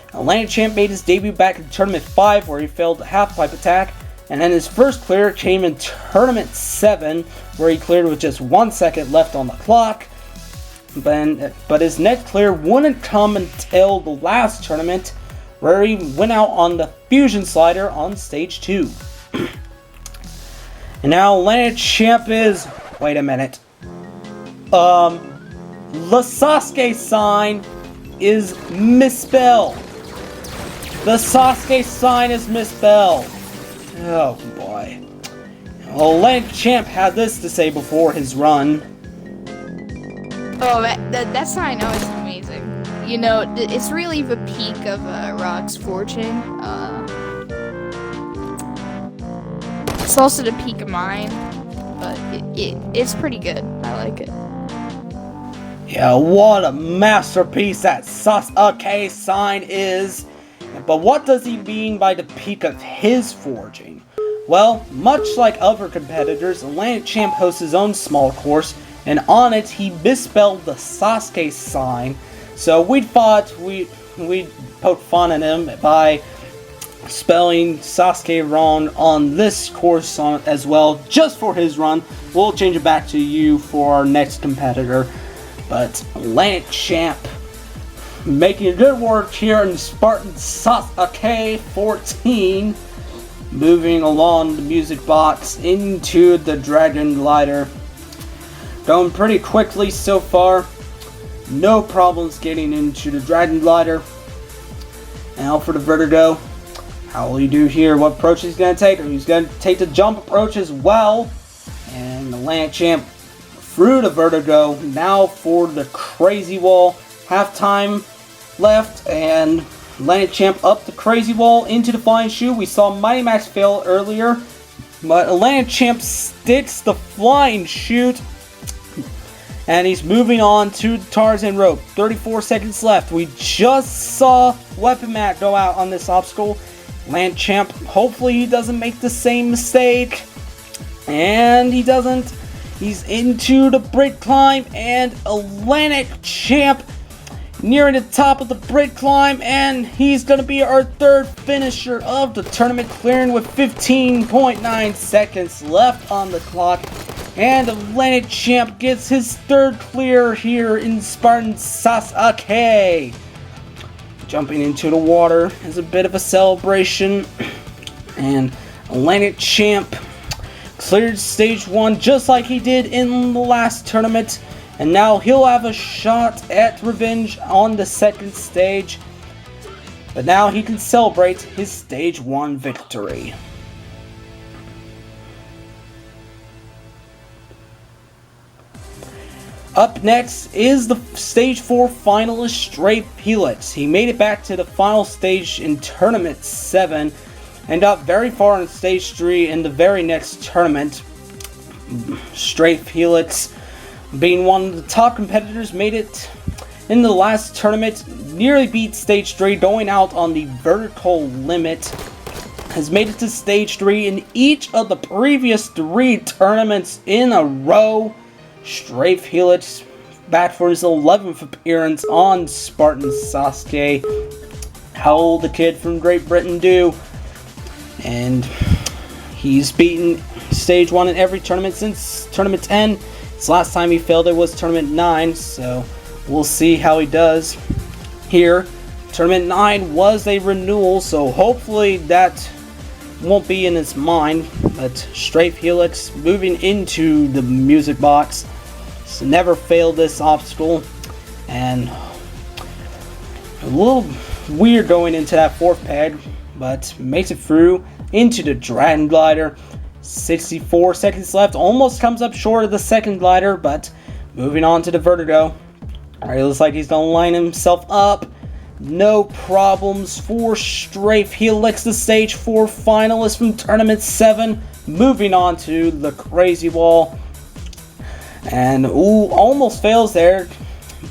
Atlantic Champ made his debut back in Tournament 5 where he failed the half-pipe attack, and then his first clear came in Tournament 7 where he cleared with just 1 second left on the clock. But his next clear wouldn't come until the last tournament where he went out on the Fusion Slider on stage 2. And now Atlantic Champ is... Wait a minute. The Sasuke sign is misspelled. The Sasuke sign is misspelled. Oh boy. Well, Atlantic Champ had this to say before his run. Oh, that sign always is amazing. You know, it's really the peak of Rock's fortune. It's also the peak of mine, but it's pretty good. I like it. Yeah, what a masterpiece that Sasuke sign is. But what does he mean by the peak of his forging? Well, much like other competitors, Atlantic Champ hosts his own small course, and on it he misspelled the Sasuke sign. So we thought we'd poke fun at him by spelling Sasuke wrong on this course as well, just for his run. We'll change it back to you for our next competitor. But Atlantic Champ making good work here in Spartan Sasuke 14. Moving along the music box into the Dragon Glider. Going pretty quickly so far. No problems getting into the Dragon Glider. Now for the Vertigo. How will he do here? What approach he's going to take? He's going to take the jump approach as well. And the Atlantic Champ through the Vertigo. Now for the Crazy Wall. Half-time left, and Atlantic Champ up the Crazy Wall into the Flying Shoe. We saw Mighty Max fail earlier, but Atlantic Champ sticks the Flying Chute, and he's moving on to the Tarzan Rope. 34 seconds left. We just saw Weapon Mat go out on this obstacle. Atlantic Champ, hopefully he doesn't make the same mistake, and he doesn't. He's into the Brick Climb, and Atlantic Champ nearing the top of the Brick Climb, and he's going to be our third finisher of the tournament, clearing with 15.9 seconds left on the clock. And Atlantic Champ gets his third clear here in Spartan Sasuke. Jumping into the water is a bit of a celebration. And Atlantic Champ cleared stage 1 just like he did in the last tournament. And now he'll have a shot at revenge on the second stage. But now he can celebrate his stage 1 victory. Up next is the stage 4 finalist Strafe Helix. He made it back to the final stage in tournament 7 and got very far in stage 3 in the very next tournament. Strafe Helix, being one of the top competitors, made it in the last tournament, nearly beat stage 3, going out on the vertical limit. Has made it to stage 3 in each of the previous 3 tournaments in a row. Strafe Helix back for his 11th appearance on Spartan Sasuke. How will the kid from Great Britain do? And he's beaten stage 1 in every tournament since tournament 10. His last time he failed it was tournament 9, so we'll see how he does here. Tournament 9 was a renewal, so hopefully that won't be in his mind. But Strafe Helix moving into the music box. He's never failed this obstacle, and a little weird going into that 4th peg, but makes it through into the Dragon Glider. 64 seconds left, almost comes up short of the second glider, but moving on to the Vertigo. Alright, looks like he's gonna line himself up. No problems for Strafe Helix, the stage 4 finalist from tournament 7. Moving on to the Crazy Wall. And almost fails there,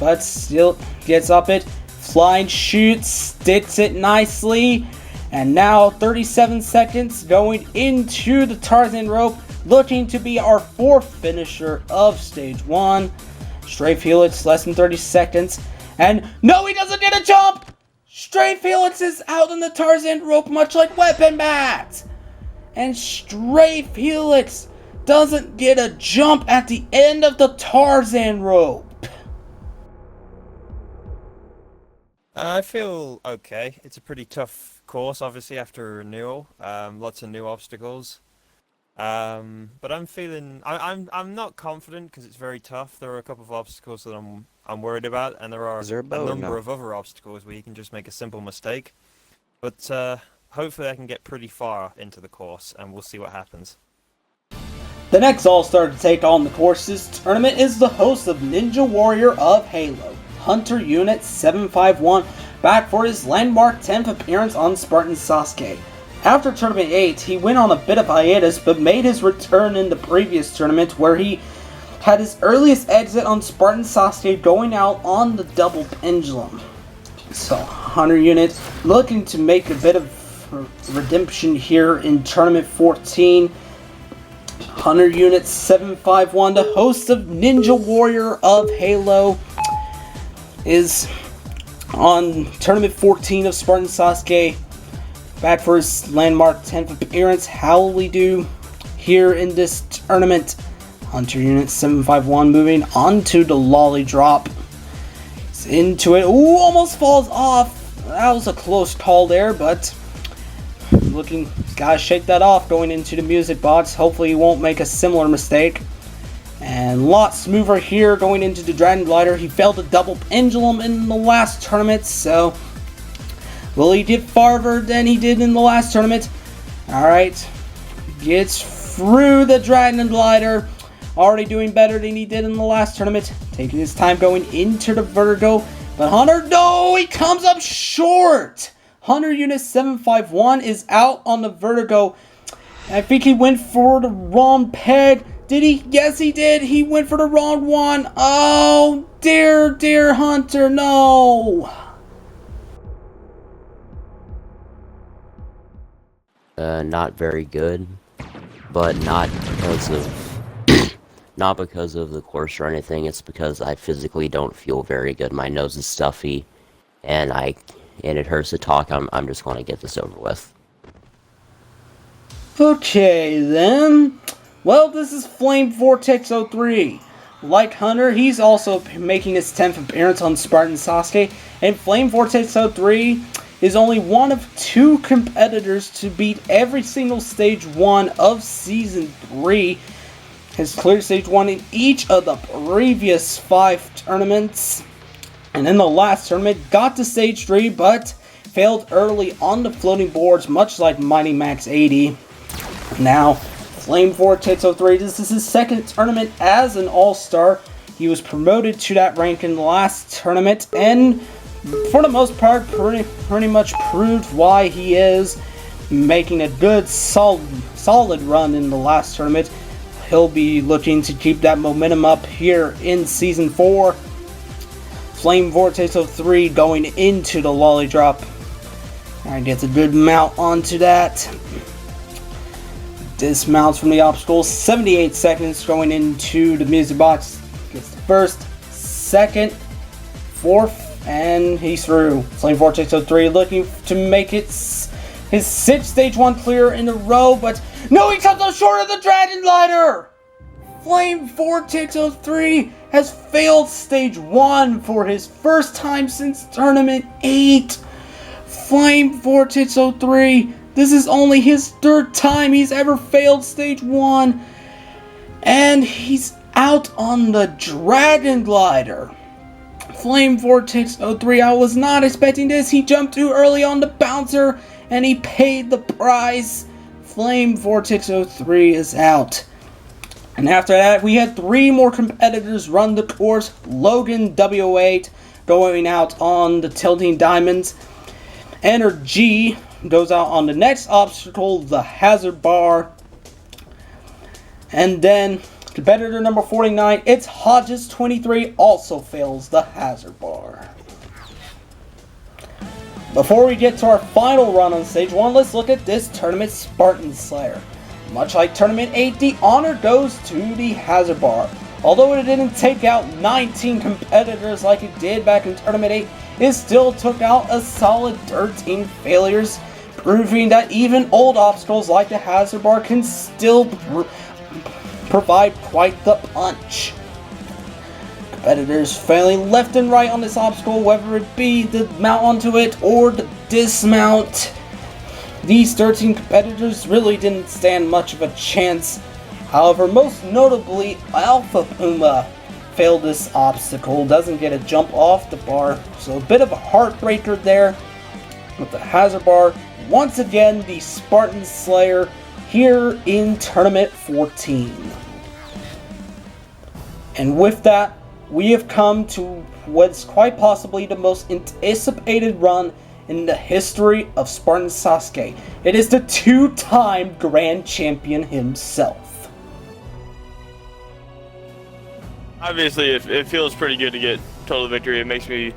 but still gets up it. Flying Chute, sticks it nicely. And now 37 seconds going into the Tarzan rope, looking to be our 4th finisher of stage 1. Stray Felix, less than 30 seconds. And no, he doesn't get a jump! Stray Felix is out on the Tarzan rope, much like Weapon Bat! And Stray Felix doesn't get a jump at the end of the Tarzan rope. I feel okay. It's a pretty tough course, obviously, after a renewal. Lots of new obstacles. But I'm feeling I'm not confident because it's very tough. There are a couple of obstacles that I'm worried about, and there are Is there a bow or number no? of other obstacles where you can just make a simple mistake. But hopefully I can get pretty far into the course, and we'll see what happens. The next All-Star to take on the courses tournament is the host of Ninja Warrior of Halo, Hunter Unit 751, back for his landmark 10th appearance on Spartan Sasuke. After Tournament 8, he went on a bit of hiatus, but made his return in the previous tournament where he had his earliest exit on Spartan Sasuke, going out on the double pendulum. So, Hunter Unit looking to make a bit of redemption here in Tournament 14. Hunter Unit 751, the host of Ninja Warrior of Halo, is on Tournament 14 of Spartan Sasuke, back for his landmark 10th appearance. How will we do here in this tournament? Hunter Unit 751 moving on to the lolly drop. He's into it. Ooh, almost falls off. That was a close call there, but looking, gotta shake that off going into the music box. Hopefully he won't make a similar mistake. And a lot smoother here going into the Dragon Glider. He failed a double pendulum in the last tournament, so will he get farther than he did in the last tournament? Alright, gets through the Dragon Glider. Already doing better than he did in the last tournament. Taking his time going into the Vertigo. But Hunter, no, he comes up short. Hunter Unit 751 is out on the Vertigo. I think he went for the wrong peg. Did he? Yes, he did. He went for the wrong one. Oh, dear Hunter, no. Not very good, but not because of not because of the course or anything. It's because I physically don't feel very good. My nose is stuffy, and it hurts to talk. I'm just going to get this over with. Okay then. Well, this is Flame Vortex 03. Like Hunter, he's also making his 10th appearance on Spartan Sasuke, and Flame Vortex 03 is only one of 2 competitors to beat every single Stage 1 of Season 3. Has cleared Stage 1 in each of the previous 5 tournaments, and in the last tournament got to Stage 3, but failed early on the floating boards, much like Mighty Max 80. Now, Flame Vortex 03, this is his 2nd tournament as an All-Star. He was promoted to that rank in the last tournament, and for the most part, pretty much proved why he is making a good, solid run in the last tournament. He'll be looking to keep that momentum up here in Season 4. Flame Vortex 03 going into the lolly drop. Alright, gets a good mount onto that. Dismounts from the obstacle. 78 seconds going into the music box. Gets the 1st, 2nd, 4th, and he's through. Flame Vortex 03 looking to make it his 6th Stage 1 clear in a row, but no, he comes up short of the Dragon Glider! Flame Vortex 03 has failed Stage 1 for his first time since Tournament 8. Flame Vortex 03, this is only his 3rd time he's ever failed Stage 1. And he's out on the Dragon Glider. Flame Vortex 03, I was not expecting this. He jumped too early on the bouncer, and he paid the price. Flame Vortex 03 is out. And after that, we had 3 more competitors run the course. Logan W08 going out on the Tilting Diamonds. Energy goes out on the next obstacle, the Hazard Bar. And then competitor number 49, it's Hodges 23, also fails the Hazard Bar. Before we get to our final run on stage 1, let's look at this tournament Spartan Slayer. Much like Tournament 8, the honor goes to the Hazard Bar. Although it didn't take out 19 competitors like it did back in Tournament 8, it still took out a solid 13 failures, proving that even old obstacles like the Hazard Bar can still provide quite the punch. Competitors failing left and right on this obstacle, whether it be the mount onto it or the dismount. These 13 competitors really didn't stand much of a chance. However, most notably, Alpha Puma failed this obstacle, doesn't get a jump off the bar, so a bit of a heartbreaker there. With the Hazard Bar, once again, the Spartan Slayer here in Tournament 14. And with that, we have come to what's quite possibly the most anticipated run in the history of Spartan Sasuke. It is the two-time Grand Champion himself. Obviously, it feels pretty good to get total victory. It makes me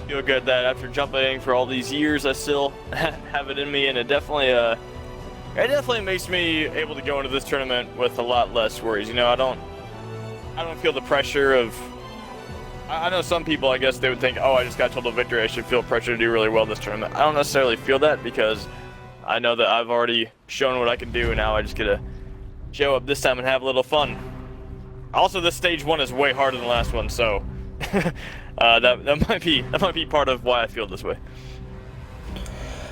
feel good that after jumping for all these years, I still have it in me, and it definitely makes me able to go into this tournament with a lot less worries. You know, I don't feel the pressure of. I know some people, I guess, they would think, oh, I just got total victory, I should feel pressure to do really well this tournament. I don't necessarily feel that because I know that I've already shown what I can do, and now I just get to show up this time and have a little fun. Also, this stage 1 is way harder than the last one, so that might be part of why I feel this way.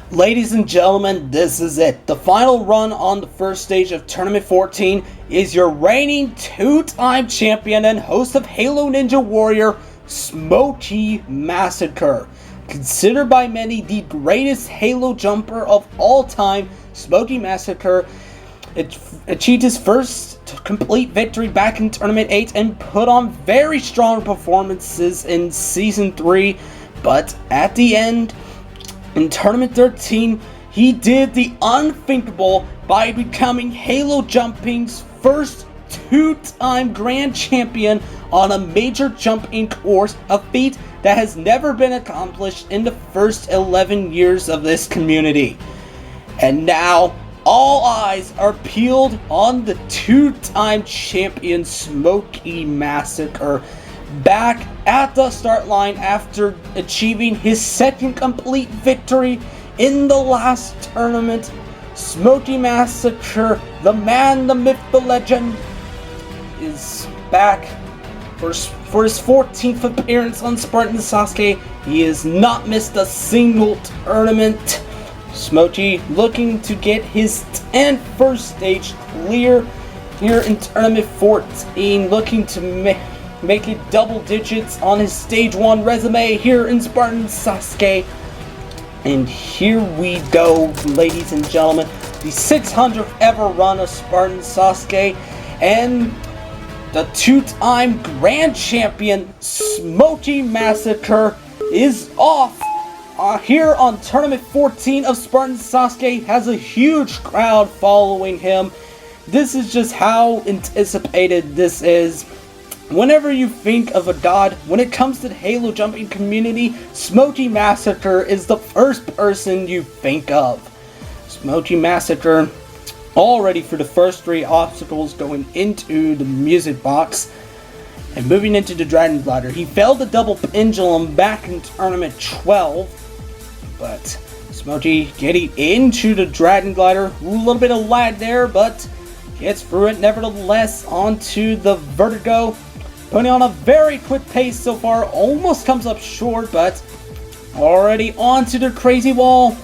Ladies and gentlemen, this is it. The final run on the first stage of Tournament 14 is your reigning two-time champion and host of Halo Ninja Warrior, SMOKEY MASSACRE. Considered by many the greatest Halo jumper of all time, SMOKEY MASSACRE achieved his first complete victory back in Tournament 8 and put on very strong performances in Season 3, but at the end, in Tournament 13, he did the unthinkable by becoming Halo Jumping's first two-time Grand Champion on a major jumping course, a feat that has never been accomplished in the first 11 years of this community. And now, all eyes are peeled on the two-time champion SMOKEY MASSACRE, back at the start line after achieving his second complete victory in the last tournament. SMOKEY MASSACRE, the man, the myth, the legend, is back for his 14th appearance on Spartan Sasuke. He has not missed a single tournament. SMOKEY looking to get his 10th first stage clear here in Tournament 14, looking to make it double digits on his stage 1 resume here in Spartan Sasuke. And here we go, ladies and gentlemen, the 600th ever run of Spartan Sasuke, and the two-time Grand Champion SMOKEY MASSACRE is off. Here on Tournament 14 of Spartan Sasuke, has a huge crowd following him. This is just how anticipated this is. Whenever you think of a god, when it comes to the Halo jumping community, SMOKEY MASSACRE is the first person you think of. SMOKEY MASSACRE, all ready for the first 3 obstacles going into the music box. And moving into the Dragon Glider, he failed the double pendulum back in Tournament 12. But SMOKEY getting into the Dragon Glider, a little bit of lag there, but gets through it nevertheless onto the Vertigo. Putting on a very quick pace so far, almost comes up short, but already onto the crazy wall.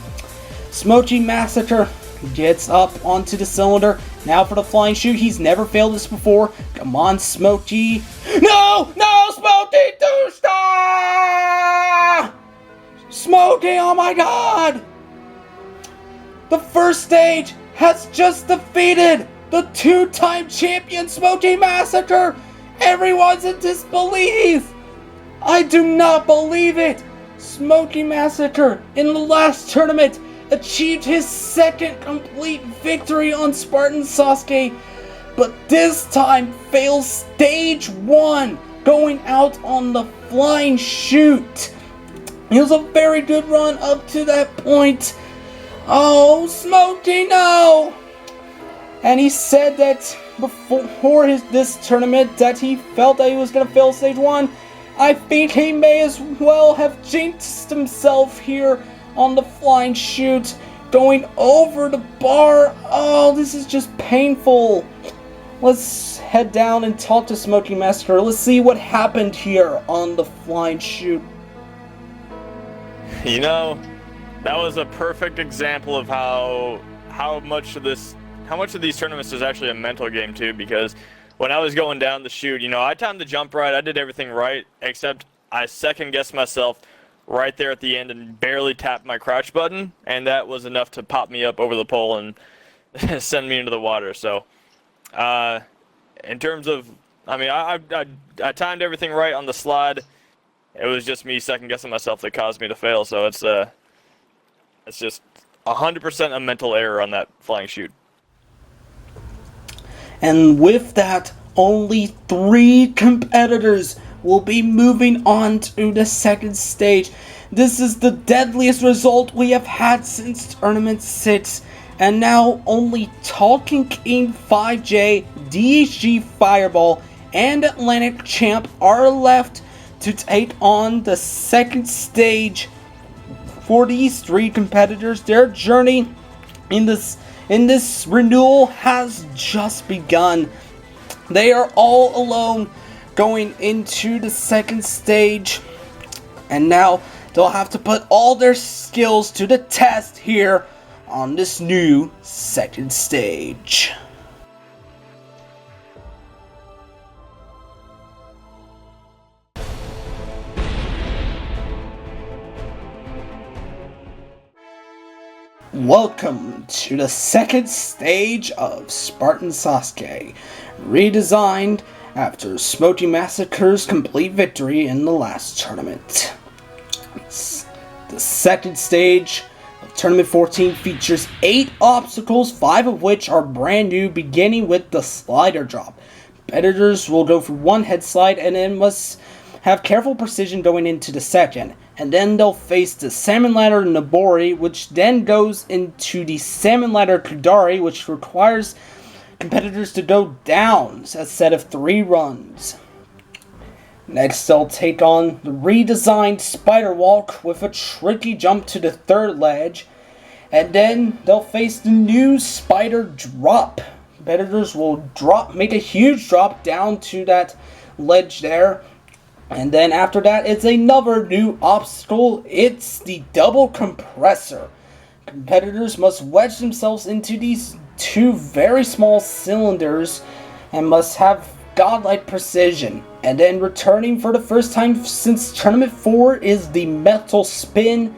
SMOKEY MASSACRE gets up onto the cylinder. Now for the flying shoot, he's never failed this before. Come on, SMOKEY. No, SMOKEY, do stop! SMOKEY, oh my god! The first stage has just defeated the two-time champion SMOKEY MASSACRE! Everyone's in disbelief! I do not believe it! SMOKEY MASSACRE, in the last tournament, achieved his second complete victory on Spartan Sasuke, but this time fails stage 1, going out on the flying chute. It was a very good run up to that point. Oh, Smokey, no! And he said that before this tournament that he felt that he was going to fail stage 1. I think he may as well have jinxed himself here on the flying chute, going over the bar. Oh, this is just painful. Let's head down and talk to SMOKEY Massacre. Let's see what happened here on the flying chute. You know, that was a perfect example of how much of these tournaments is actually a mental game too, because when I was going down the chute, you know, I timed the jump right, I did everything right, except I second-guessed myself right there at the end and barely tapped my crouch button, and that was enough to pop me up over the pole and send me into the water. So, in terms of, I mean, I timed everything right on the slide. It was just me second-guessing myself that caused me to fail, so it's just 100% a mental error on that flying chute. And with that, only 3 competitors will be moving on to the second stage. This is the deadliest result we have had since Tournament 6. And now only Talking King 5J, DHG Fireball, and Atlantic Champ are left to take on the second stage. For these 3 competitors, their journey in this renewal has just begun. They are all alone going into the second stage, and now they'll have to put all their skills to the test here on this new second stage. Welcome to the second stage of Spartan Sasuke, redesigned after SMOKEY Massacre's complete victory in the last tournament. The second stage of Tournament 14 features 8 obstacles, 5 of which are brand new, beginning with the slider drop. Competitors will go for 1 head slide and then must have careful precision going into the second. And then they'll face the Salmon Ladder Nabori, which then goes into the Salmon Ladder Kudari, which requires competitors to go down a set of 3 runs. Next, they'll take on the redesigned Spider Walk with a tricky jump to the 3rd ledge. And then they'll face the new Spider Drop. Competitors will make a huge drop down to that ledge there. And then after that, it's another new obstacle. It's the double compressor. Competitors must wedge themselves into these 2 very small cylinders and must have godlike precision. And then returning for the first time since Tournament 4 is the metal spin.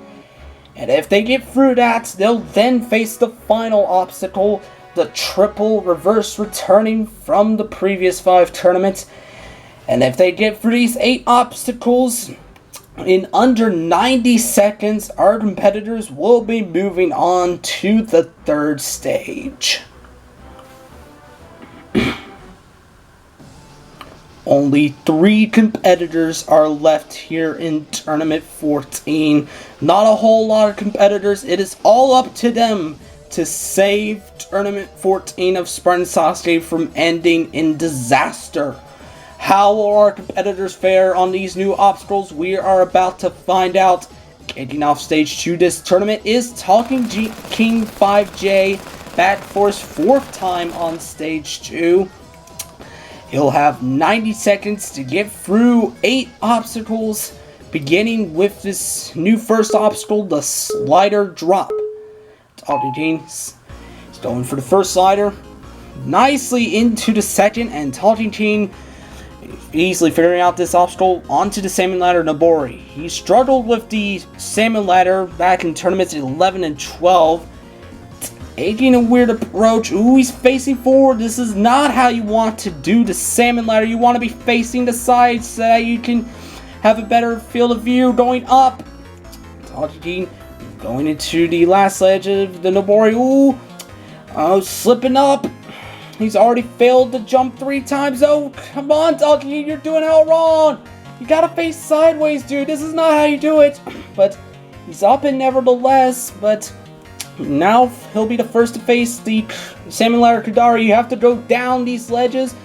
And if they get through that, they'll then face the final obstacle, the triple reverse, returning from the previous 5 tournaments. And if they get through these 8 obstacles in under 90 seconds, our competitors will be moving on to the 3rd stage. Only 3 competitors are left here in Tournament 14. Not a whole lot of competitors. It is all up to them to save Tournament 14 of Spartan Sasuke from ending in disaster. How will our competitors fare on these new obstacles? We are about to find out. Kicking off stage 2 this tournament is Talking King 5J, back for his 4th time on stage 2. He'll have 90 seconds to get through 8 obstacles, beginning with this new first obstacle, the slider drop. Talking King is going for the first slider, nicely into the second, and Talking King easily figuring out this obstacle onto the Salmon Ladder Nabori. He struggled with the Salmon Ladder back in tournaments 11 and 12. Taking a weird approach. Ooh, he's facing forward. This is not how you want to do the Salmon Ladder. You want to be facing the sides so that you can have a better field of view going up. Talking going into the last ledge of the Nabori. Ooh, slipping up. He's already failed to jump 3 times. Oh, come on, Talking, you're doing it all wrong. You gotta face sideways, dude. This is not how you do it. But he's up in nevertheless. But now he'll be the first to face the Salmon Ladder Kudari. You have to go down these ledges.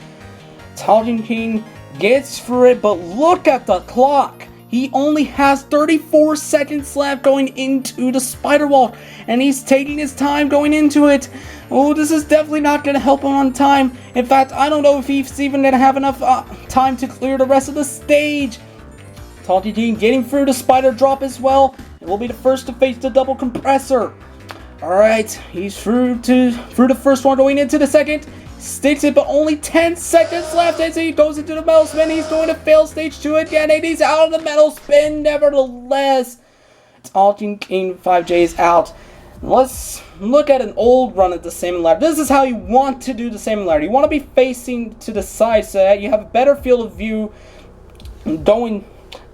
Talking King gets through it, but look at the clock. He only has 34 seconds left going into the spider wall, and he's taking his time going into it. Oh, this is definitely not going to help him on time. In fact, I don't know if he's even going to have enough time to clear the rest of the stage. Talking King getting through the spider drop as well, and will be the first to face the double compressor. Alright, he's through the first one, going into the second. Sticks it, but only 10 seconds left as he goes into the metal spin. He's going to fail stage 2 again, and he's out of the metal spin nevertheless. Talking King 5J is out. Let's look at an old run at the Salmon Ladder. This is how you want to do the Salmon Ladder. You want to be facing to the side so that you have a better field of view going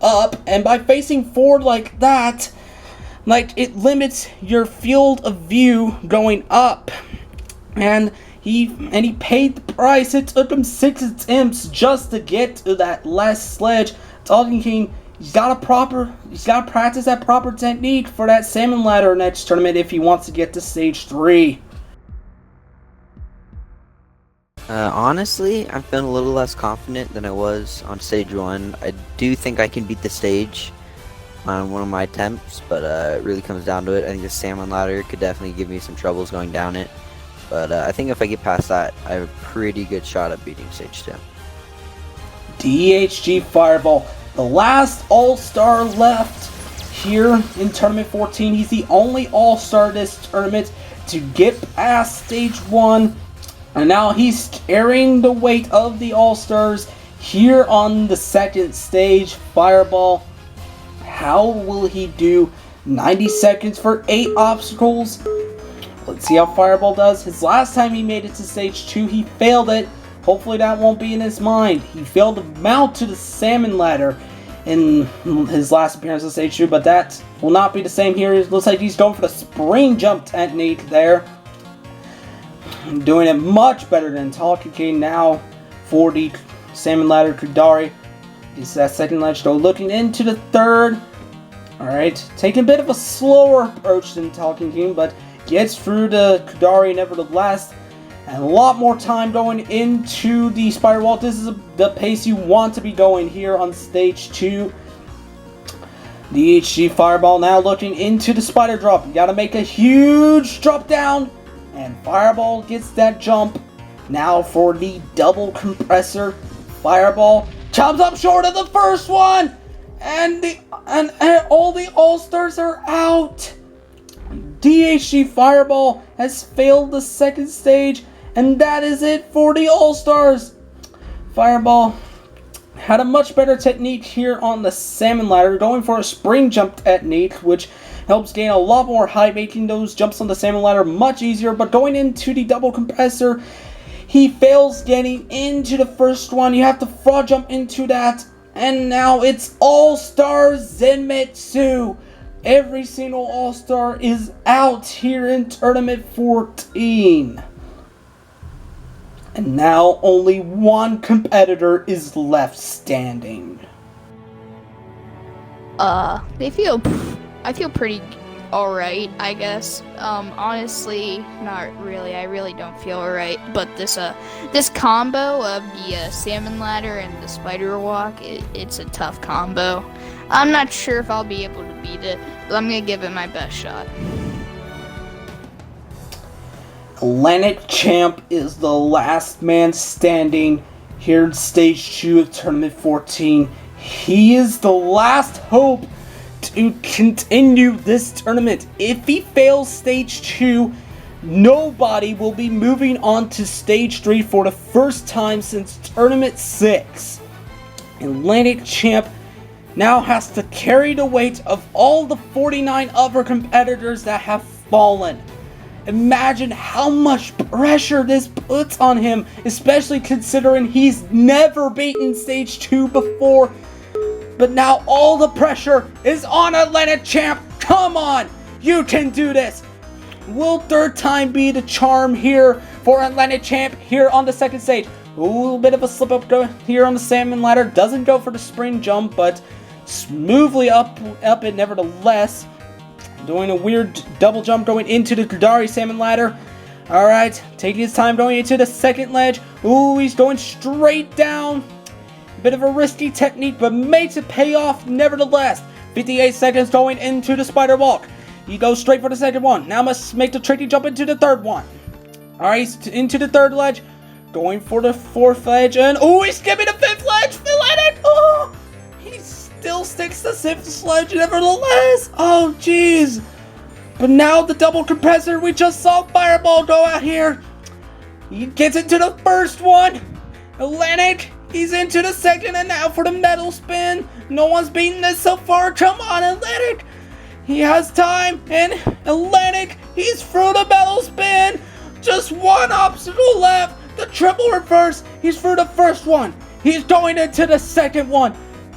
up, and by facing forward like that, like, it limits your field of view going up. And he paid the price. It took him 6 attempts just to get to that last sledge. Talking King, he's gotta practice that proper technique for that Salmon Ladder next tournament if he wants to get to stage 3. Honestly, I'm feeling a little less confident than I was on stage 1. I do think I can beat the stage on one of my attempts, but it really comes down to it. I think the Salmon Ladder could definitely give me some troubles going down it. But I think if I get past that, I have a pretty good shot at beating stage 2. DHG Fireball, the last all-star left here in Tournament 14. He's the only all-star this tournament to get past stage 1. And now he's carrying the weight of the all-stars here on the second stage. Fireball, how will he do? 90 seconds for 8 obstacles. Let's see how Fireball does. His last time he made it to stage 2, he failed it. Hopefully that won't be in his mind. He failed to mount to the Salmon Ladder in his last appearance on stage 2, but that will not be the same here. It looks like he's going for the spring jump technique there. Doing it much better than Talking King now for the Salmon Ladder Kudari. Is that second ledge though. Looking into the third. Alright, taking a bit of a slower approach than Talking King, but gets through the Kudari nevertheless. And a lot more time going into the spider wall. This is the pace you want to be going here on stage 2. The HG Fireball now looking into the spider drop. You gotta make a huge drop down. And Fireball gets that jump. Now for the double compressor. Fireball comes up short of the first one. And all the all-stars are out. DHG Fireball has failed the second stage, and that is it for the All-Stars. Fireball had a much better technique here on the Salmon Ladder, going for a spring jump technique, which helps gain a lot more height, making those jumps on the Salmon Ladder much easier. But going into the double compressor, he fails getting into the first one. You have to frog jump into that, and now it's All-Star Zenmitsu. Every single All-Star is out here in Tournament 14. And now only one competitor is left standing. I feel pretty alright, I guess. Honestly, not really. I really don't feel alright. But this combo of the Salmon Ladder and the Spider Walk, it's a tough combo. I'm not sure if I'll be able to beat it, but I'm gonna give it my best shot. Atlantic Champ is the last man standing here in Stage 2 of Tournament 14. He is the last hope to continue this tournament. If he fails Stage 2, nobody will be moving on to Stage 3 for the first time since Tournament 6. Atlantic Champ now has to carry the weight of all the 49 other competitors that have fallen. Imagine how much pressure this puts on him, especially considering he's never beaten Stage 2 before. But now all the pressure is on Atlantic Champ. Come on, you can do this. Will third time be the charm here for Atlantic Champ here on the second stage? Ooh, bit of a slip up here on the salmon ladder. Doesn't go for the spring jump, but smoothly up it nevertheless. Doing a weird double jump going into the Kudari salmon ladder. Alright, taking his time going into the second ledge. Ooh, he's going straight down. Bit of a risky technique, but makes it pay off nevertheless. 58 seconds going into the spider walk. He goes straight for the second one. Now must make the tricky jump into the third one. Alright, he's into the third ledge. Going for the fourth ledge. And oh, he's skipping the fifth ledge. Philenic! Oh, he still sticks the fifth ledge nevertheless. Oh, jeez. But now the double compressor. We just saw Fireball go out here. He gets into the first one. Atlantic. He's into the second, and now for the metal spin. No one's beaten this so far. Come on, Atlantic. He has time, and Atlantic, he's through the metal spin. Just one obstacle left. The triple reverse. He's through the first one. He's going into the second one.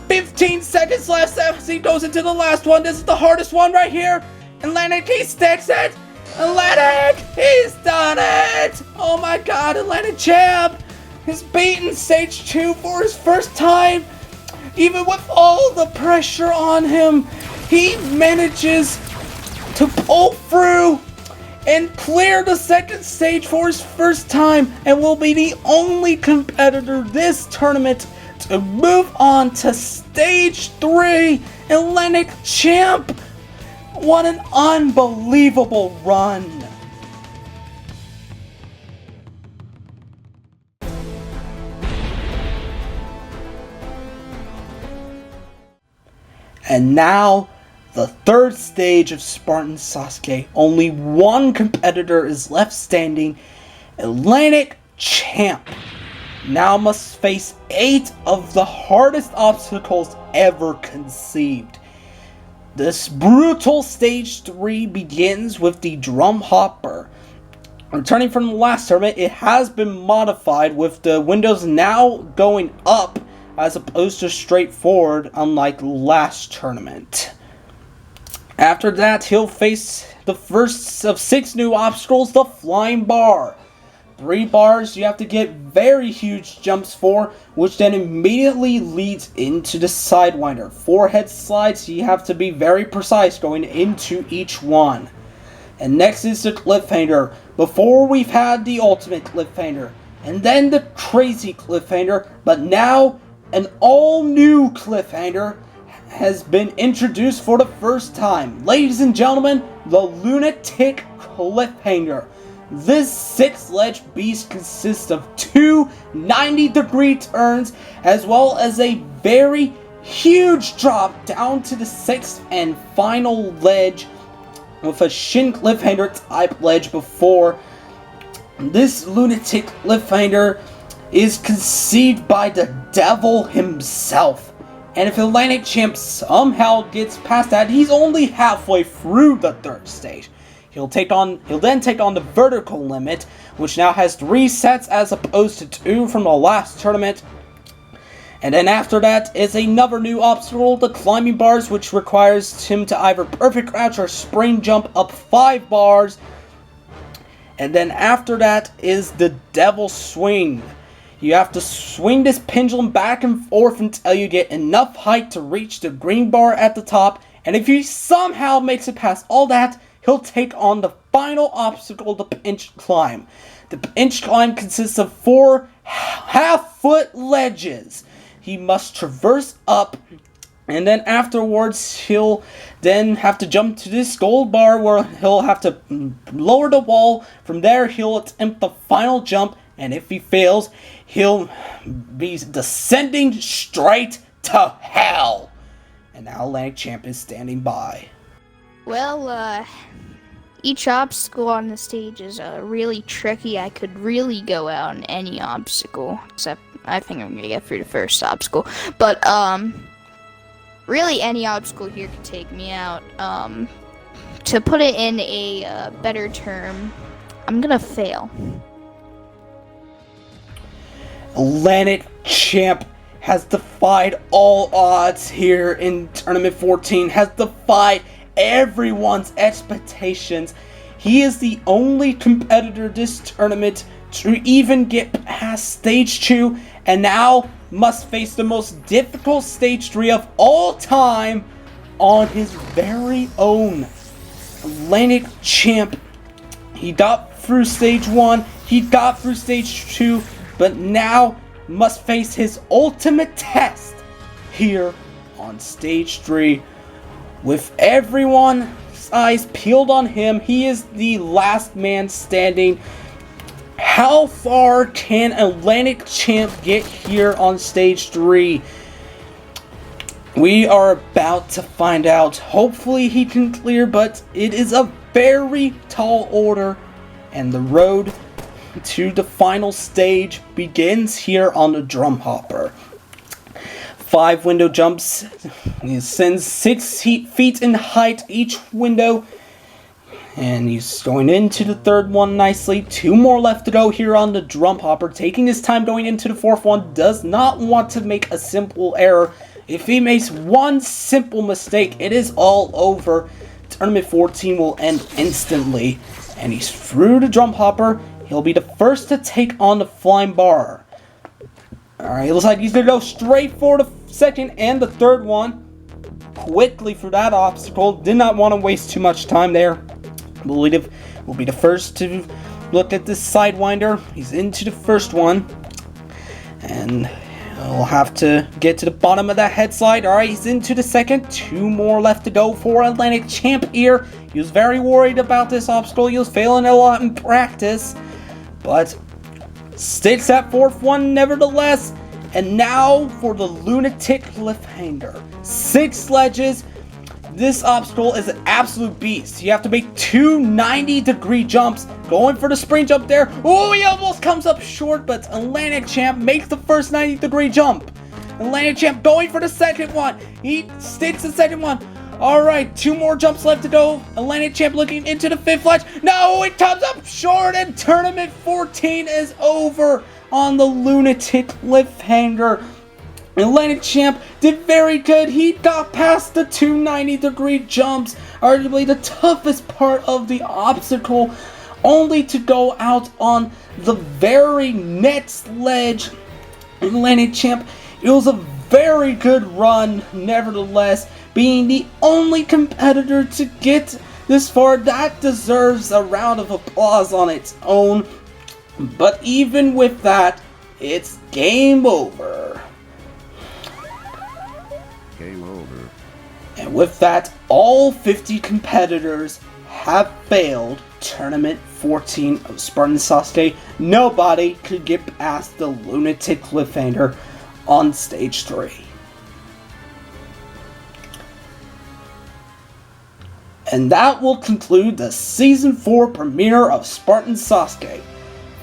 15 seconds left as he goes into the last one. This is the hardest one right here. Atlantic, he sticks it. Atlantic, he's done it. Oh my God, Atlantic champ. He's beaten Stage 2 for his first time. Even with all the pressure on him, he manages to pull through and clear the second stage for his first time, and will be the only competitor this tournament to move on to Stage 3. Atlantic champ. What an unbelievable run. And now, the third stage of Spartan Sasuke. Only one competitor is left standing. Atlantic champ now must face 8 of the hardest obstacles ever conceived. This brutal Stage 3 begins with the Drum Hopper. Returning from the last tournament, it has been modified with the windows now going up as opposed to straight forward, unlike last tournament. After that, he'll face the first of 6 new obstacles, the Flying Bar. 3 bars you have to get very huge jumps for, which then immediately leads into the Sidewinder. 4 head slides, you have to be very precise going into each one. And next is the Cliffhanger. Before we've had the Ultimate Cliffhanger, and then the Crazy Cliffhanger, but now an all-new Cliffhanger has been introduced for the first time. Ladies and gentlemen, the Lunatic Cliffhanger. This 6-ledge beast consists of 2 90-degree turns, as well as a very huge drop down to the 6th and final ledge with a Shin Cliffhanger type ledge before. This Lunatic Cliffhanger is conceived by the devil himself. And if Atlantic Champ somehow gets past that, he's only halfway through the 3rd stage. He'll then take on the vertical limit, which now has 3 sets as opposed to 2 from the last tournament. And then after that is another new obstacle, the climbing bars, which requires him to either perfect crouch or spring jump up 5 bars. And then after that is the devil swing. You have to swing this pendulum back and forth until you get enough height to reach the green bar at the top. And if he somehow makes it past all that, he'll take on the final obstacle, the pinch climb. The pinch climb consists of 4 half-foot ledges he must traverse up, and then afterwards he'll then have to jump to this gold bar where he'll have to lower the wall. From there he'll attempt the final jump, and if he fails, he'll be descending straight to hell. And now Atlantic Champ is standing by. Well, each obstacle on the stage is really tricky. I could really go out on any obstacle, except I think I'm gonna get through the first obstacle. But, really any obstacle here could take me out. To put it in a better term, I'm gonna fail. Atlantic Champ has defied all odds here in Tournament 14, has defied everyone's expectations. He is the only competitor this tournament to even get past stage 2, and now must face the most difficult stage 3 of all time on his very own. Atlantic Champ. He got through stage 1, he got through stage 2, but now must face his ultimate test here on stage 3. With everyone's eyes peeled on him, he is the last man standing. How far can Atlantic Champ get here on stage 3? We are about to find out. Hopefully he can clear, but it is a very tall order, and the road to the final stage begins here on the drum hopper. 5 window jumps. He sends 6 feet in height each window. And he's going into the 3rd one nicely. 2 more left to go here on the drum hopper. Taking his time going into the 4th one. Does not want to make a simple error. If he makes one simple mistake, it is all over. Tournament 14 will end instantly. And he's through the drum hopper. He'll be the first to take on the flying bar. Alright, it looks like he's going to go straight for the 2nd and the 3rd one. Quickly through that obstacle. Did not want to waste too much time there. Will be the first to look at this Sidewinder. He's into the 1st one. And we'll have to get to the bottom of that head slide. Alright, he's into the 2nd. 2 more left to go for Atlantic Champ here. He was very worried about this obstacle. He was failing a lot in practice. But sticks that 4th one nevertheless. And now for the Lunatic Cliffhanger. 6 ledges. This obstacle is an absolute beast. You have to make 2 90-degree jumps. Going for the spring jump there. Oh, he almost comes up short, but Atlantic Champ makes the first 90-degree jump. Atlantic Champ going for the 2nd one. He sticks the 2nd one. Alright, 2 more jumps left to go. Atlantic Champ looking into the 5th ledge. No, it comes up short, and Tournament 14 is over on the Lunatic Cliffhanger. Atlantic Champ did very good. He got past the 2 90-degree jumps, arguably the toughest part of the obstacle, only to go out on the very next ledge. Atlantic Champ, it was a very good run, nevertheless, being the only competitor to get this far. That deserves a round of applause on its own. But even with that, it's game over. Game over. And with that, all 50 competitors have failed Tournament 14 of Spartan Sasuke. Nobody could get past the Lunatic Cliffhanger on stage 3. And that will conclude the Season 4 premiere of Spartan Sasuke.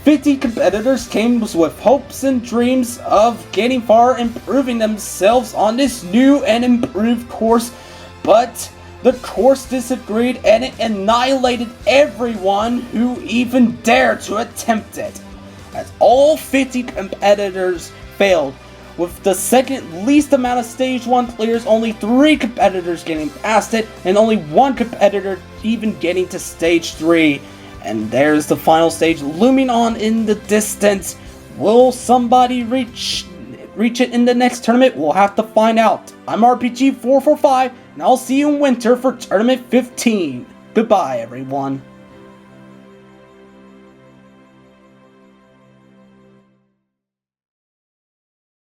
50 competitors came with hopes and dreams of getting far and proving themselves on this new and improved course, but the course disagreed and it annihilated everyone who even dared to attempt it, as all 50 competitors failed. With the 2nd least amount of stage 1 clears, only 3 competitors getting past it, and only 1 competitor even getting to stage 3. And there's the final stage looming on in the distance. Will somebody reach it in the next tournament? We'll have to find out. I'm RPG445, and I'll see you in winter for Tournament 15. Goodbye, everyone.